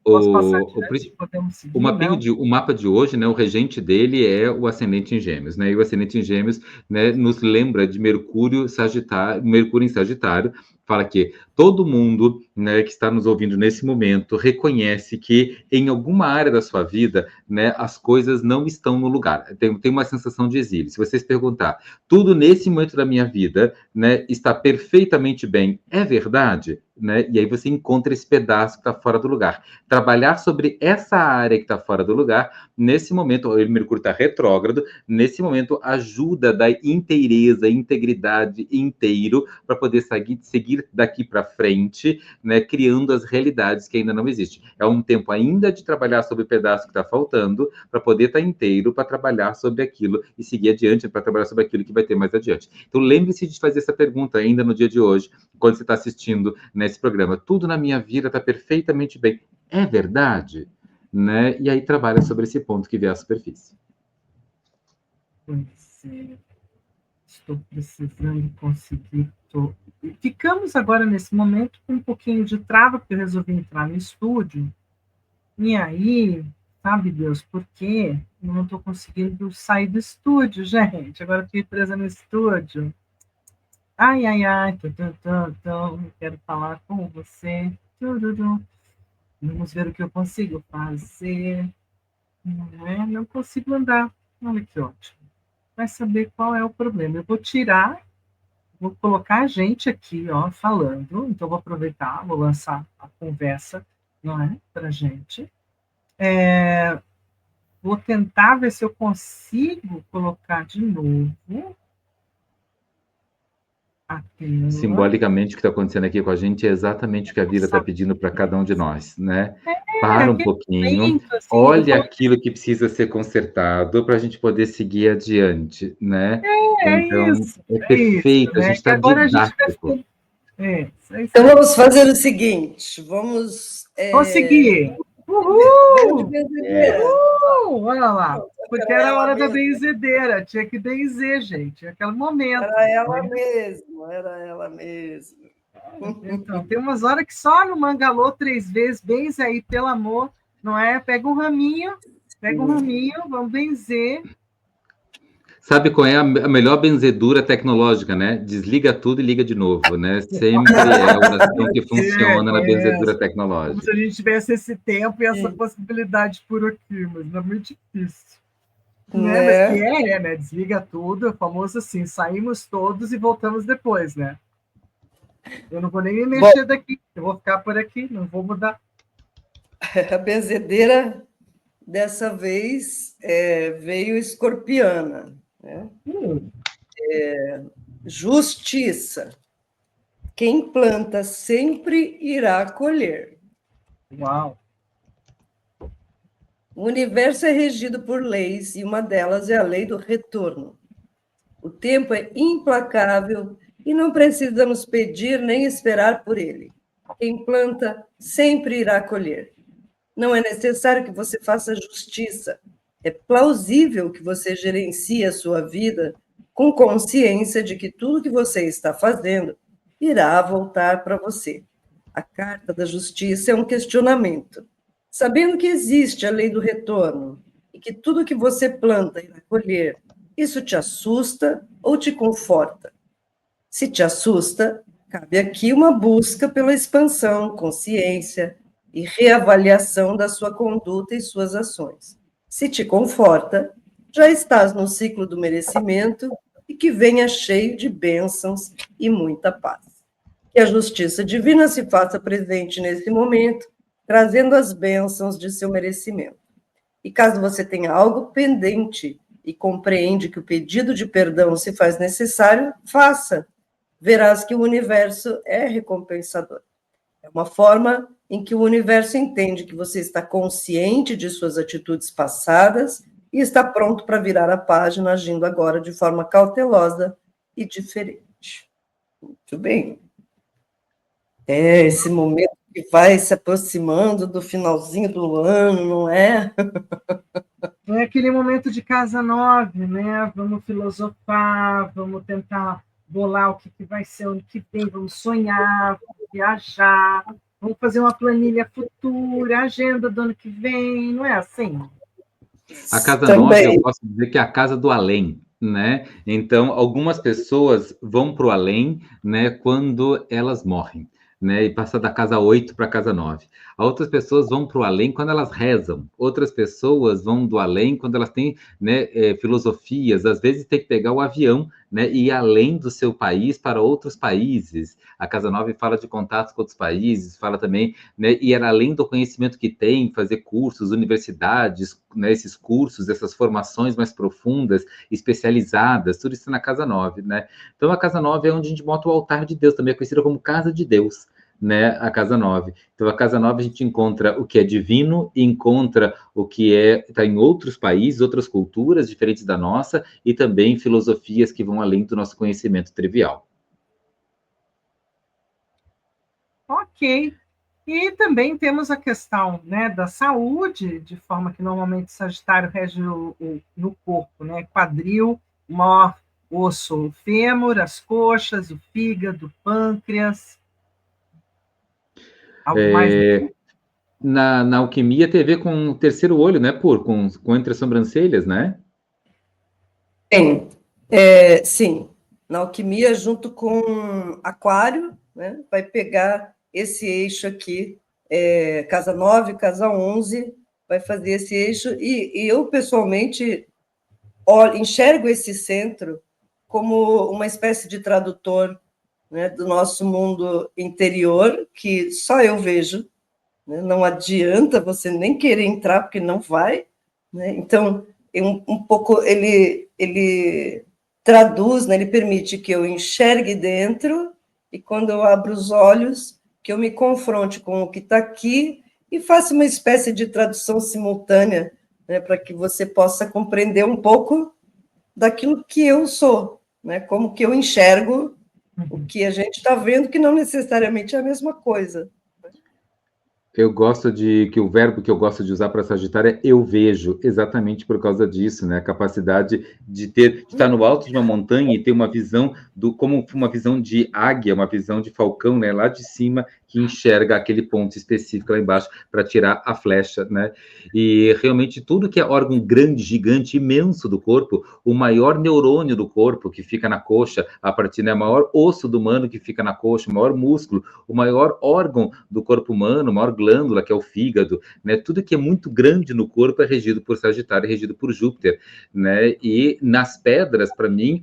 S3: O mapa de hoje, né, o regente dele é o ascendente em Gêmeos, né? E o ascendente em Gêmeos, né, nos lembra de Mercúrio em Sagitário, fala que todo mundo, né, que está nos ouvindo nesse momento reconhece que em alguma área da sua vida, né, as coisas não estão no lugar. Tem uma sensação de exílio. Se vocês perguntar, tudo nesse momento da minha vida, né, está perfeitamente bem, é verdade? Né? E aí você encontra esse pedaço que está fora do lugar. Trabalhar sobre essa área que está fora do lugar, nesse momento, o Mercúrio está retrógrado, nesse momento ajuda da inteireza, integridade inteiro, para poder seguir ir daqui para frente, né, criando as realidades que ainda não existem. É um tempo ainda de trabalhar sobre o pedaço que está faltando, para poder estar inteiro, para trabalhar sobre aquilo e seguir adiante, para trabalhar sobre aquilo que vai ter mais adiante. Então, lembre-se de fazer essa pergunta ainda no dia de hoje, quando você está assistindo nesse programa. Tudo na minha vida está perfeitamente bem. É verdade? Né? E aí trabalha sobre esse ponto que vê à superfície.
S1: Estou precisando conseguir. Ficamos agora nesse momento com um pouquinho de trava, porque eu resolvi entrar no estúdio. E aí, sabe Deus por quê? Eu não estou conseguindo sair do estúdio, gente. Agora fiquei presa no estúdio. Ai, ai, ai. Quero falar com você. Vamos ver o que eu consigo fazer. Não consigo andar. Olha que ótimo. Vai saber qual é o problema. Eu vou tirar, vou colocar a gente aqui, ó, falando. Então, vou aproveitar, vou lançar a conversa, não é? Para a gente. Vou tentar ver se eu consigo colocar de novo a tela.
S3: Simbolicamente, o que está acontecendo aqui com a gente é exatamente o que a vida está pedindo para cada um de nós, né? Para um pouquinho,
S1: assim,
S3: olha aquilo que precisa ser consertado para a gente poder seguir adiante, né? Então, é perfeito, a gente está didático.
S2: Então, vamos fazer o seguinte, vamos...
S1: Conseguir! Uhul! Uhul! Olha lá, porque era a hora da benzedeira, tinha que benzer, gente, aquele momento.
S2: Era ela mesma, era ela mesma.
S1: Então, tem umas horas que só no mangalô 3 vezes, benze aí, pelo amor, não é? Pega um raminho, vamos benzer.
S3: Sabe qual é a melhor benzedura tecnológica, né? Desliga tudo e liga de novo, né? Sempre é a oração que funciona na benzedura tecnológica.
S1: Como se a gente tivesse esse tempo e essa possibilidade por aqui, mas não é muito difícil. Né? Mas que né? Desliga tudo, é famoso assim, saímos todos e voltamos depois, né? Eu não vou nem me mexer daqui, eu vou ficar por aqui, não vou mudar.
S2: A benzedeira, dessa vez, veio escorpiana. Né? Justiça. Quem planta sempre irá colher.
S1: Uau!
S2: O universo é regido por leis, e uma delas é a lei do retorno. O tempo é implacável e não precisamos pedir nem esperar por ele. Quem planta sempre irá colher. Não é necessário que você faça justiça. É plausível que você gerencie a sua vida com consciência de que tudo que você está fazendo irá voltar para você. A carta da justiça é um questionamento. Sabendo que existe a lei do retorno e que tudo que você planta irá colher, isso te assusta ou te conforta? Se te assusta, cabe aqui uma busca pela expansão, consciência e reavaliação da sua conduta e suas ações. Se te conforta, já estás no ciclo do merecimento e que venha cheio de bênçãos e muita paz. Que a justiça divina se faça presente nesse momento, trazendo as bênçãos de seu merecimento. E caso você tenha algo pendente e compreende que o pedido de perdão se faz necessário, faça. Verás que o universo é recompensador. É uma forma em que o universo entende que você está consciente de suas atitudes passadas e está pronto para virar a página, agindo agora de forma cautelosa e diferente. Muito bem. Esse momento que vai se aproximando do finalzinho do ano, não é?
S1: É aquele momento de casa 9, né? Vamos filosofar, vamos tentar bolar o que vai ser ano que vem, vamos sonhar, vamos viajar, vamos fazer uma planilha futura, agenda do ano que vem, não é assim?
S3: A casa 9, eu posso dizer que é a casa do além, né? Então, algumas pessoas vão para o além, né, quando elas morrem, né, e passa da casa 8 para a casa 9. Outras pessoas vão para o além quando elas rezam. Outras pessoas vão do além quando elas têm, né, filosofias. Às vezes tem que pegar o avião, né, e ir além do seu país para outros países. A Casa Nova fala de contatos com outros países, fala também, né, ir além do conhecimento que tem, fazer cursos, universidades, né, esses cursos, essas formações mais profundas, especializadas, tudo isso na Casa Nova, né? Então a Casa Nova é onde a gente bota o altar de Deus, também é conhecida como Casa de Deus, né, a Casa Nova. Então, a Casa Nova a gente encontra o que é divino, encontra o que está em outros países, outras culturas diferentes da nossa, e também filosofias que vão além do nosso conhecimento trivial.
S1: Ok. E também temos a questão, né, da saúde, de forma que normalmente Sagitário rege no corpo, né? Quadril, maior osso, o fêmur, as coxas, o fígado, o pâncreas. Algo mais?
S3: Na alquimia tem a ver com o terceiro olho, né, com entre as sobrancelhas, né?
S2: Tem. Sim, na alquimia, junto com Aquário, né, vai pegar esse eixo aqui, casa 9, casa 11, vai fazer esse eixo, e eu, pessoalmente, enxergo esse centro como uma espécie de tradutor, né, do nosso mundo interior, que só eu vejo, né, não adianta você nem querer entrar, porque não vai, né? Então, um pouco ele traduz, né, ele permite que eu enxergue dentro, e quando eu abro os olhos, que eu me confronte com o que está aqui e faça uma espécie de tradução simultânea, né, para que você possa compreender um pouco daquilo que eu sou, né, como que eu enxergo o que a gente está vendo, que não necessariamente é a mesma coisa.
S3: Eu gosto que o verbo que eu gosto de usar para Sagitário é eu vejo, exatamente por causa disso, né? A capacidade de estar no alto de uma montanha e ter uma visão como uma visão de águia, uma visão de falcão, né? Lá de cima, que enxerga aquele ponto específico lá embaixo para tirar a flecha, né? E realmente tudo que é órgão grande, gigante, imenso do corpo, o maior neurônio do corpo que fica na coxa, a partir, né? O maior osso do humano que fica na coxa, o maior músculo, o maior órgão do corpo humano, o maior glândula, que é o fígado, né? Tudo que é muito grande no corpo é regido por Sagitário, é regido por Júpiter, né? E nas pedras, para mim,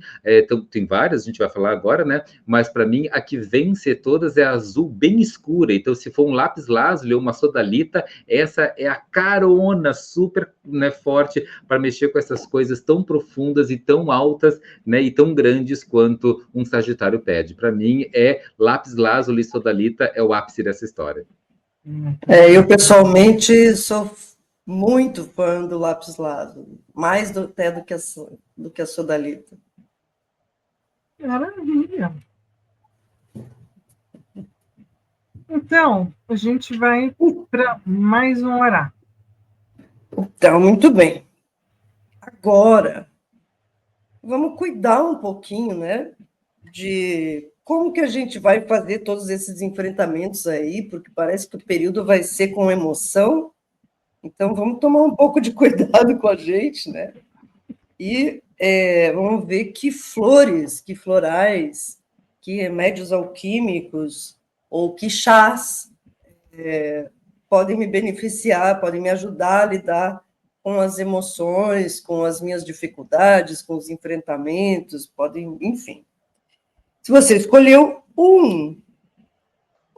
S3: tem várias, a gente vai falar agora, né? Mas para mim, a que vence todas é a azul bem escura. Então, se for um lápis lazuli ou uma sodalita, essa é a carona super, né, forte para mexer com essas coisas tão profundas e tão altas, né? E tão grandes quanto um Sagitário pede. Para mim, lápis lazuli e sodalita é o ápice dessa história.
S2: Eu, pessoalmente, sou muito fã do lápis lazuli, mais até do que a sodalita.
S1: Maravilha. Então, a gente vai para mais um oráculo.
S2: Então, muito bem. Agora, vamos cuidar um pouquinho, né, de como que a gente vai fazer todos esses enfrentamentos aí, porque parece que o período vai ser com emoção, então vamos tomar um pouco de cuidado com a gente, né? E vamos ver que flores, que florais, que remédios alquímicos ou que chás podem me beneficiar, podem me ajudar a lidar com as emoções, com as minhas dificuldades, com os enfrentamentos, podem, enfim. Se você escolheu o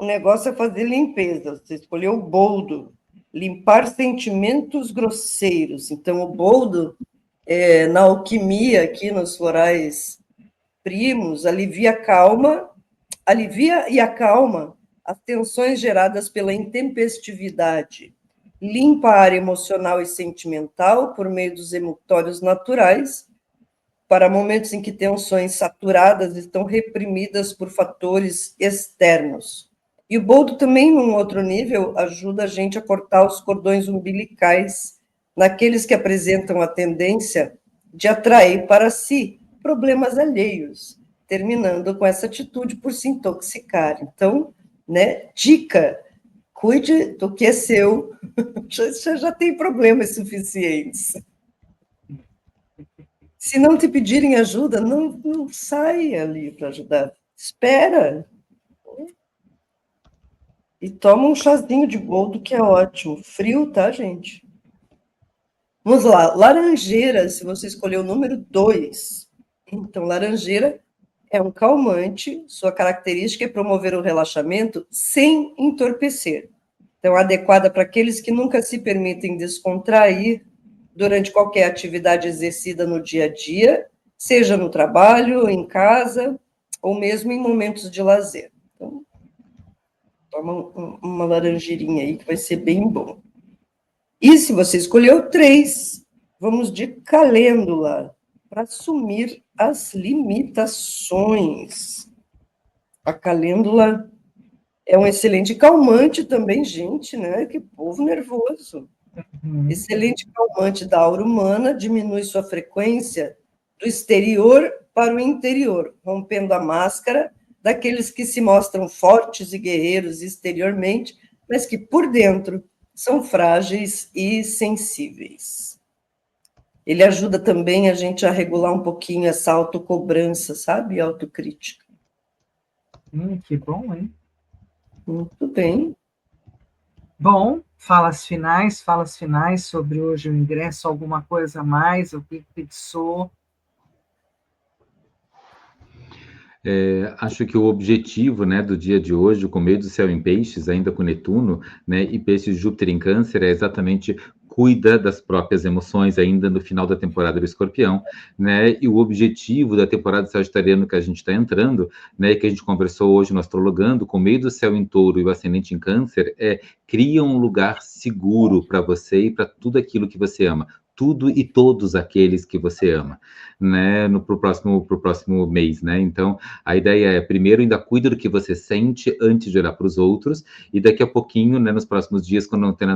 S2: negócio é fazer limpeza. Você escolheu o boldo, limpar sentimentos grosseiros. Então, o boldo, na alquimia, aqui nos florais primos, alivia e acalma as tensões geradas pela intempestividade. Limpa a área emocional e sentimental por meio dos emultórios naturais, para momentos em que tensões saturadas estão reprimidas por fatores externos. E o boldo também, num outro nível, ajuda a gente a cortar os cordões umbilicais naqueles que apresentam a tendência de atrair para si problemas alheios, terminando com essa atitude por se intoxicar. Então, né, dica, cuide do que é seu, você já tem problemas suficientes. Se não te pedirem ajuda, não sai ali para ajudar. Espera. E toma um chazinho de boldo, que é ótimo. Frio, tá, gente? Vamos lá. Laranjeira, se você escolher o número 2. Então, laranjeira é um calmante. Sua característica é promover o relaxamento sem entorpecer. Então, adequada para aqueles que nunca se permitem descontrair durante qualquer atividade exercida no dia a dia, seja no trabalho, em casa, ou mesmo em momentos de lazer. Então, toma uma laranjeirinha aí, que vai ser bem bom. E se você escolheu 3, vamos de calêndula, para assumir as limitações. A calêndula é um excelente calmante também, gente, né? Que povo nervoso. Excelente calmante da aura humana, diminui sua frequência do exterior para o interior, rompendo a máscara daqueles que se mostram fortes e guerreiros exteriormente, mas que por dentro são frágeis e sensíveis. Ele ajuda também a gente a regular um pouquinho essa autocobrança, sabe? Autocrítica.
S1: Que bom, hein?
S2: Muito bem.
S1: Bom, falas finais sobre hoje o ingresso, alguma coisa a mais, o que pensou?
S3: Acho que o objetivo, né, do dia de hoje, com meio do céu em peixes, ainda com Netuno, né, e peixes Júpiter em câncer, é exatamente cuida das próprias emoções ainda no final da temporada do Escorpião, né, e o objetivo da temporada sagitariana que a gente está entrando, né, que a gente conversou hoje no Astrologando, com meio do céu em touro e o ascendente em câncer, cria um lugar seguro para você e para tudo aquilo que você ama, tudo e todos aqueles que você ama, né, pro próximo mês, né, então a ideia é, primeiro, ainda cuida do que você sente antes de olhar para os outros, e daqui a pouquinho, né, nos próximos dias, quando não tem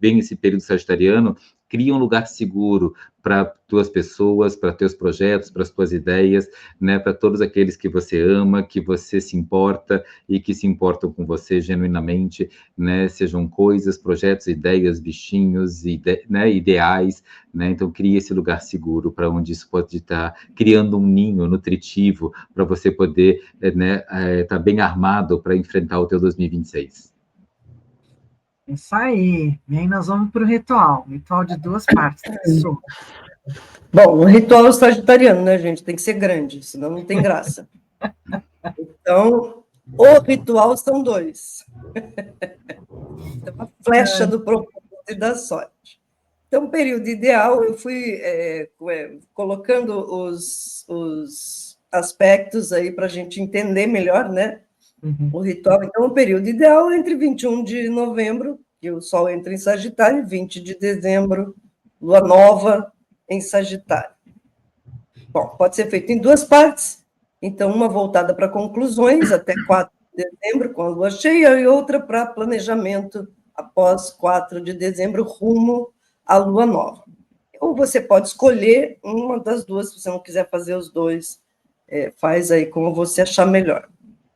S3: bem esse período sagitariano, cria um lugar seguro para tuas pessoas, para teus projetos, para as tuas ideias, né, para todos aqueles que você ama, que você se importa e que se importam com você genuinamente, né, sejam coisas, projetos, ideias, bichinhos, né, ideais, né, então cria esse lugar seguro para onde isso pode estar criando um ninho nutritivo para você poder, né, estar bem armado para enfrentar o teu 2026.
S1: Isso aí. E aí nós vamos para o ritual de 2 partes. Isso.
S2: Bom, o ritual sagitariano, né, gente? Tem que ser grande, senão não tem graça. Então, o ritual são 2. Então, a flecha do propósito e da sorte. Então, período ideal, eu fui colocando os aspectos aí para a gente entender melhor, né? O ritual. Então, o período ideal é entre 21 de novembro, que o Sol entra em Sagitário, e 20 de dezembro, Lua Nova em Sagitário. Bom, pode ser feito em 2 partes, então uma voltada para conclusões, até 4 de dezembro, com a Lua cheia, e outra para planejamento, após 4 de dezembro, rumo à Lua Nova. Ou você pode escolher uma das duas, se você não quiser fazer os 2, faz aí como você achar melhor.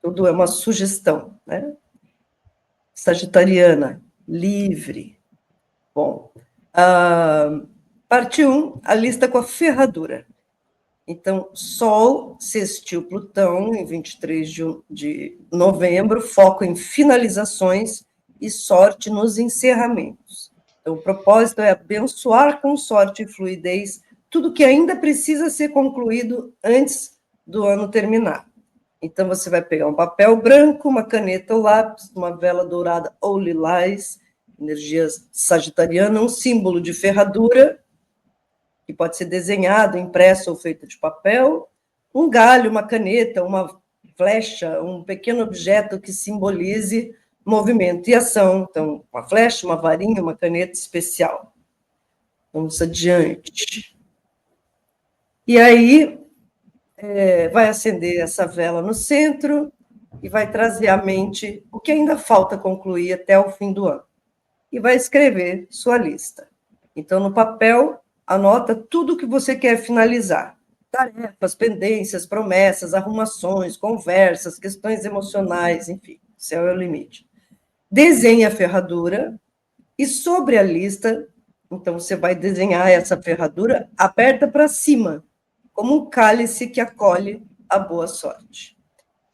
S2: Tudo é uma sugestão, né? Sagitariana, livre. Bom, parte 1, a lista com a ferradura. Então, Sol sextil Plutão em 23 de novembro, foco em finalizações e sorte nos encerramentos. Então, o propósito é abençoar com sorte e fluidez tudo que ainda precisa ser concluído antes do ano terminar. Então, você vai pegar um papel branco, uma caneta ou lápis, uma vela dourada ou lilás, energia sagitariana, um símbolo de ferradura, que pode ser desenhado, impresso ou feito de papel, um galho, uma caneta, uma flecha, um pequeno objeto que simbolize movimento e ação. Então, uma flecha, uma varinha, uma caneta especial. Vamos adiante. E aí, vai acender essa vela no centro e vai trazer à mente o que ainda falta concluir até o fim do ano. E vai escrever sua lista. Então, no papel, anota tudo o que você quer finalizar. Tarefas, pendências, promessas, arrumações, conversas, questões emocionais, enfim, o céu é o limite. Desenhe a ferradura e sobre a lista, então você vai desenhar essa ferradura aberta para cima, como um cálice que acolhe a boa sorte.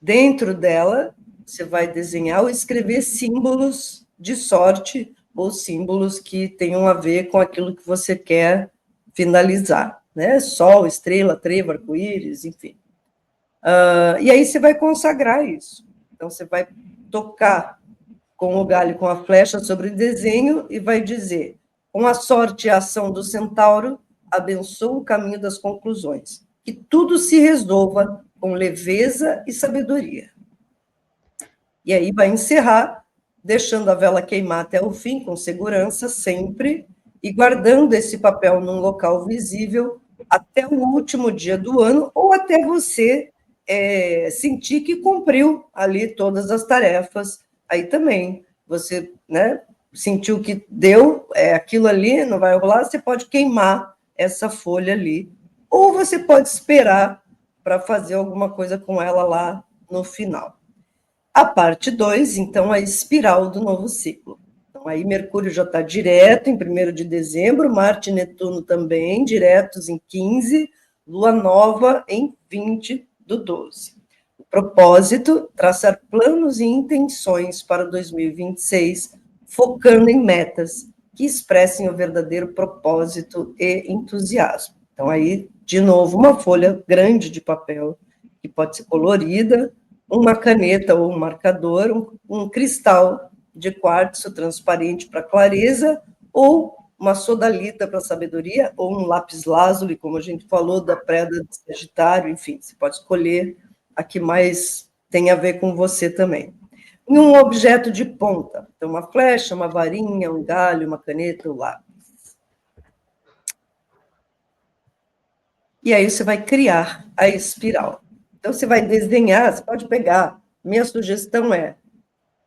S2: Dentro dela você vai desenhar ou escrever símbolos de sorte ou símbolos que tenham a ver com aquilo que você quer finalizar, né? Sol, estrela, trevo, arco-íris, enfim. E aí você vai consagrar isso. Então, você vai tocar com o galho, com a flecha sobre o desenho e vai dizer: com a sorte e a ação do centauro, abençoa o caminho das conclusões. Que tudo se resolva com leveza e sabedoria. E aí vai encerrar, deixando a vela queimar até o fim, com segurança, sempre, e guardando esse papel num local visível até o último dia do ano, ou até você sentir que cumpriu ali todas as tarefas. Aí também, você, né, sentiu que deu aquilo ali, não vai rolar, você pode queimar essa folha ali. Ou você pode esperar para fazer alguma coisa com ela lá no final. A parte 2, então, a espiral do novo ciclo. Então, aí Mercúrio já está direto em 1º de dezembro, Marte e Netuno também, diretos em 15, Lua nova em 20 do 12. O propósito, traçar planos e intenções para 2026, focando em metas que expressem o verdadeiro propósito e entusiasmo. Então, aí, de novo, uma folha grande de papel, que pode ser colorida, uma caneta ou um marcador, um cristal de quartzo transparente para clareza, ou uma sodalita para sabedoria, ou um lápis lazuli, como a gente falou, da preda de Sagitário, enfim, você pode escolher a que mais tem a ver com você também. E um objeto de ponta, então uma flecha, uma varinha, um galho, uma caneta, um lápis. E aí você vai criar a espiral. Então, você vai desenhar, você pode pegar. Minha sugestão é: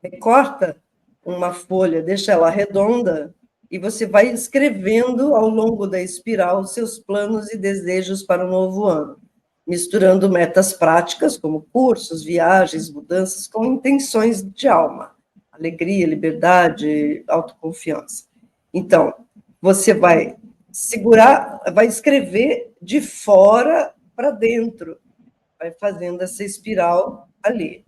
S2: recorta uma folha, deixa ela redonda, e você vai escrevendo ao longo da espiral seus planos e desejos para o novo ano, misturando metas práticas, como cursos, viagens, mudanças, com intenções de alma, alegria, liberdade, autoconfiança. Então, você vai segurar, vai escrever de fora para dentro, vai fazendo essa espiral ali.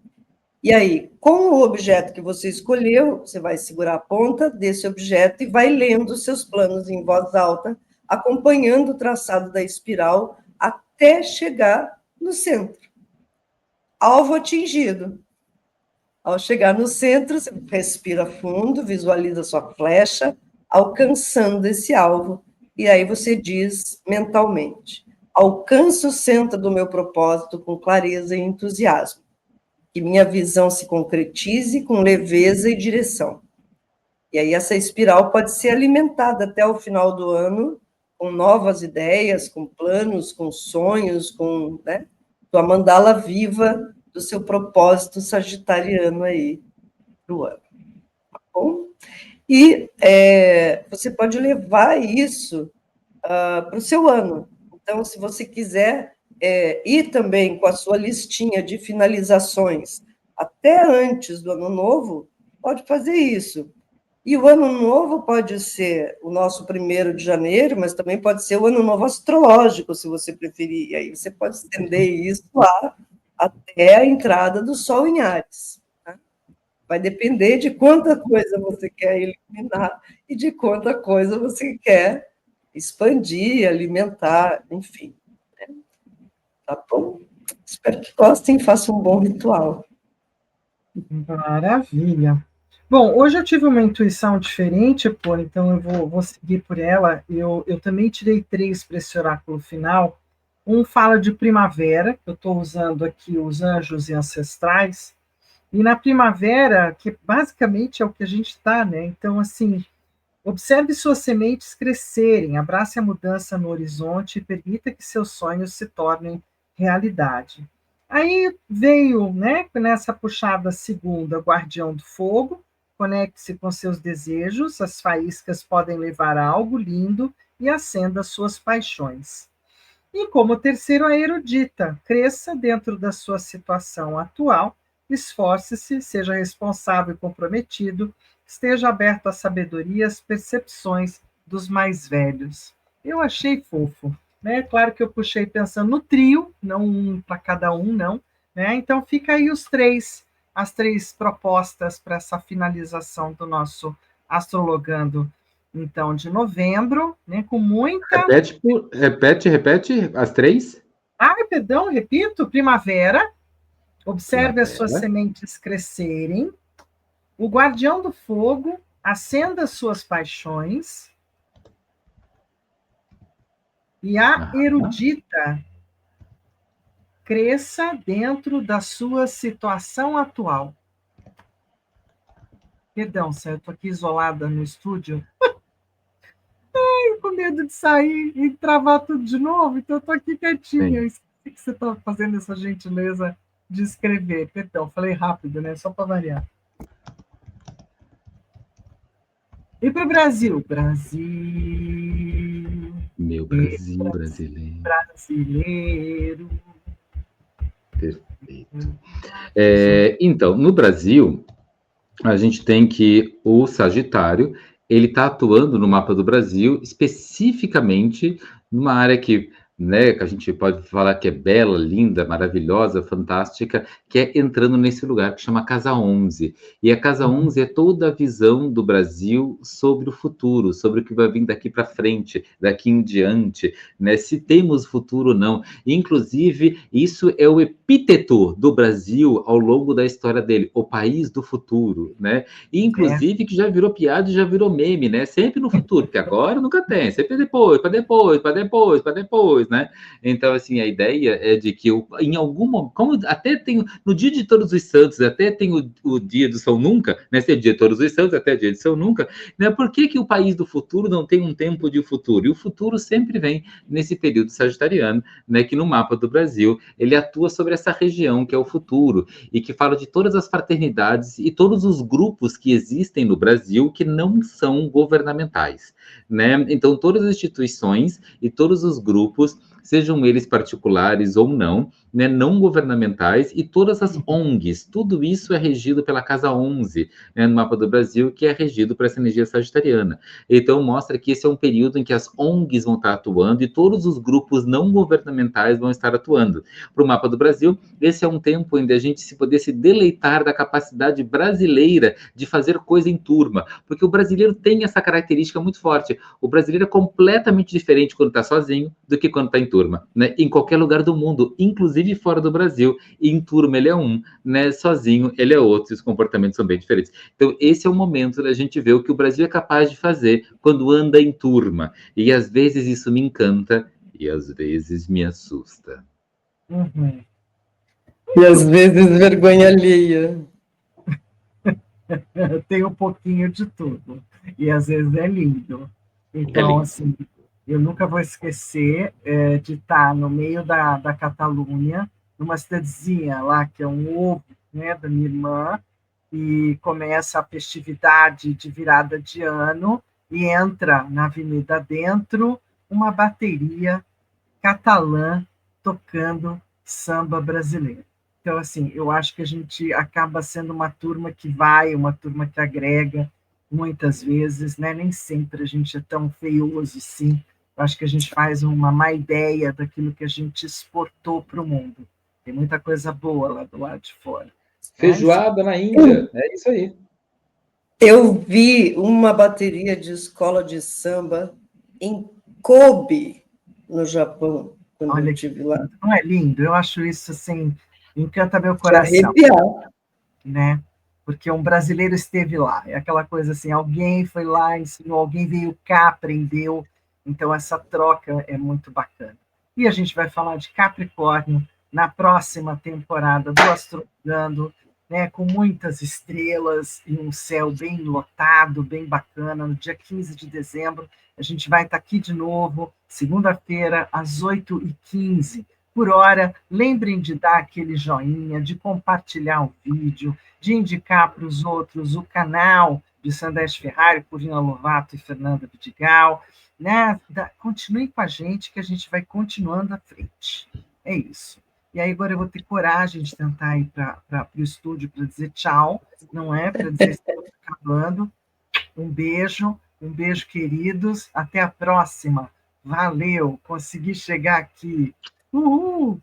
S2: E aí, com o objeto que você escolheu, você vai segurar a ponta desse objeto e vai lendo os seus planos em voz alta, acompanhando o traçado da espiral até chegar no centro. Alvo atingido. Ao chegar no centro, você respira fundo, visualiza sua flecha, alcançando esse alvo. E aí você diz mentalmente: alcanço o centro do meu propósito com clareza e entusiasmo. Que minha visão se concretize com leveza e direção. E aí essa espiral pode ser alimentada até o final do ano, com novas ideias, com planos, com sonhos, com, né, tua mandala viva do seu propósito sagitariano aí para o ano. Tá bom? E você pode levar isso para o seu ano. Então, se você quiser ir também com a sua listinha de finalizações até antes do ano novo, pode fazer isso. E o ano novo pode ser o nosso 1º de janeiro, mas também pode ser o ano novo astrológico, se você preferir. E aí você pode estender isso lá até a entrada do Sol em Áries. Tá? Vai depender de quanta coisa você quer eliminar e de quanta coisa você quer expandir, alimentar, enfim. Né? Tá bom? Espero que gostem e façam um bom ritual.
S1: Maravilha. Bom, hoje eu tive uma intuição diferente, pô, então eu vou seguir por ela. Eu também tirei 3 para esse oráculo final. Um fala de primavera, eu estou usando aqui os anjos e ancestrais, e na primavera, que basicamente é o que a gente está, né? Então, assim, observe suas sementes crescerem, abrace a mudança no horizonte e permita que seus sonhos se tornem realidade. Aí veio, né, nessa puxada segunda, Guardião do Fogo, conecte-se com seus desejos, as faíscas podem levar a algo lindo e acenda suas paixões. E como terceiro, a erudita, cresça dentro da sua situação atual, esforce-se, seja responsável e comprometido, esteja aberto à sabedoria e às percepções dos mais velhos. Eu achei fofo, né? Claro que eu puxei pensando no trio, não um para cada um, não, né? Então fica aí os 3 as 3 propostas para essa finalização do nosso Astrologando, então, de novembro, né, com muita...
S3: Repete as 3.
S1: Ai, perdão, repito, primavera, observe as suas
S3: Primavera.
S1: sementes crescerem, o guardião do fogo, acenda as suas paixões, e a erudita cresça dentro da sua situação atual. Perdão, Céu, eu estou aqui isolada no estúdio. Ai, com medo de sair e travar tudo de novo, então eu estou aqui quietinha. Eu esqueci que você está fazendo essa gentileza de escrever. Perdão, falei rápido, né? Só para variar. E para o Brasil? Brasil.
S3: Meu Brasil brasileiro.
S1: Brasileiro.
S3: Perfeito. Então, no Brasil, a gente tem que o Sagitário, ele está atuando no mapa do Brasil, especificamente numa área que, né, que a gente pode falar que é bela, linda, maravilhosa, fantástica, que é entrando nesse lugar que chama Casa 11. E a Casa 11 é toda a visão do Brasil sobre o futuro, sobre o que vai vir daqui para frente, daqui em diante, né? Se temos futuro ou não. Inclusive, isso é o epíteto do Brasil ao longo da história dele, o país do futuro, né? E, inclusive, que já virou piada e já virou meme, né? Sempre no futuro, porque agora nunca tem, sempre depois, para depois, para depois, para depois, né? Então, assim, a ideia é de que em algum momento, como até tem no dia de Todos os Santos, até tem o dia do São Nunca, né? Se é dia de Todos os Santos, até dia de São Nunca, né? Por que o país do futuro não tem um tempo de futuro? E o futuro sempre vem nesse período sagitariano, né? Que no mapa do Brasil, ele atua sobre essa região que é o futuro, e que fala de todas as fraternidades e todos os grupos que existem no Brasil que não são governamentais, né? Então, todas as instituições e todos os grupos, sejam eles particulares ou não, né, não governamentais, e todas as ONGs, tudo isso é regido pela Casa 11, né, no mapa do Brasil, que é regido por essa energia sagitariana. Então, mostra que esse é um período em que as ONGs vão estar atuando e todos os grupos não governamentais vão estar atuando. Para o mapa do Brasil, esse é um tempo em que a gente poder se deleitar da capacidade brasileira de fazer coisa em turma, porque o brasileiro tem essa característica muito forte. O brasileiro é completamente diferente quando está sozinho do que quando está em turma, né? Em qualquer lugar do mundo, inclusive fora do Brasil. E em turma ele é um, né? Sozinho ele é outro, e os comportamentos são bem diferentes. Então, esse é o momento da gente ver o que o Brasil é capaz de fazer quando anda em turma. E às vezes isso me encanta e às vezes me assusta.
S1: Uhum.
S2: E às vezes vergonha alheia.
S1: Tem um pouquinho de tudo. E às vezes é lindo. Então,
S3: lindo.
S1: assim, eu nunca vou esquecer de estar no meio da Catalunha, numa cidadezinha lá, que é um ovo, né, da minha irmã, e começa a festividade de virada de ano, e entra na avenida dentro uma bateria catalã tocando samba brasileiro. Então, assim, eu acho que a gente acaba sendo uma turma que vai, uma turma que agrega, muitas vezes, né? Nem sempre a gente é tão feioso assim. Eu acho que a gente faz uma má ideia daquilo que a gente exportou para o mundo. Tem muita coisa boa lá do lado de fora.
S3: Feijoada na Índia, é isso aí.
S2: Eu vi uma bateria de escola de samba em Kobe, no Japão, quando
S1: Olha,
S2: eu estive lá.
S1: não é lindo? Eu acho isso, assim, encanta meu
S2: De
S1: coração.
S2: arrepiar.
S1: Né? Porque um brasileiro esteve lá. É aquela coisa assim, alguém foi lá, ensinou, alguém veio cá, aprendeu. Então, essa troca é muito bacana. E a gente vai falar de Capricórnio na próxima temporada do Astrologando, né, com muitas estrelas e um céu bem lotado, bem bacana. No dia 15 de dezembro, a gente vai estar aqui de novo, segunda-feira, às 8h15. Por hora, lembrem de dar aquele joinha, de compartilhar o vídeo, de indicar para os outros o canal de Sandeste Ferrari, Corina Lovato e Fernanda Vidigal. Né? Continuem com a gente, que a gente vai continuando à frente. É isso. E aí agora eu vou ter coragem de tentar ir para o estúdio para dizer tchau, não é? Para dizer estou acabando. Um beijo, queridos. Até a próxima. Valeu, consegui chegar aqui. Uhul!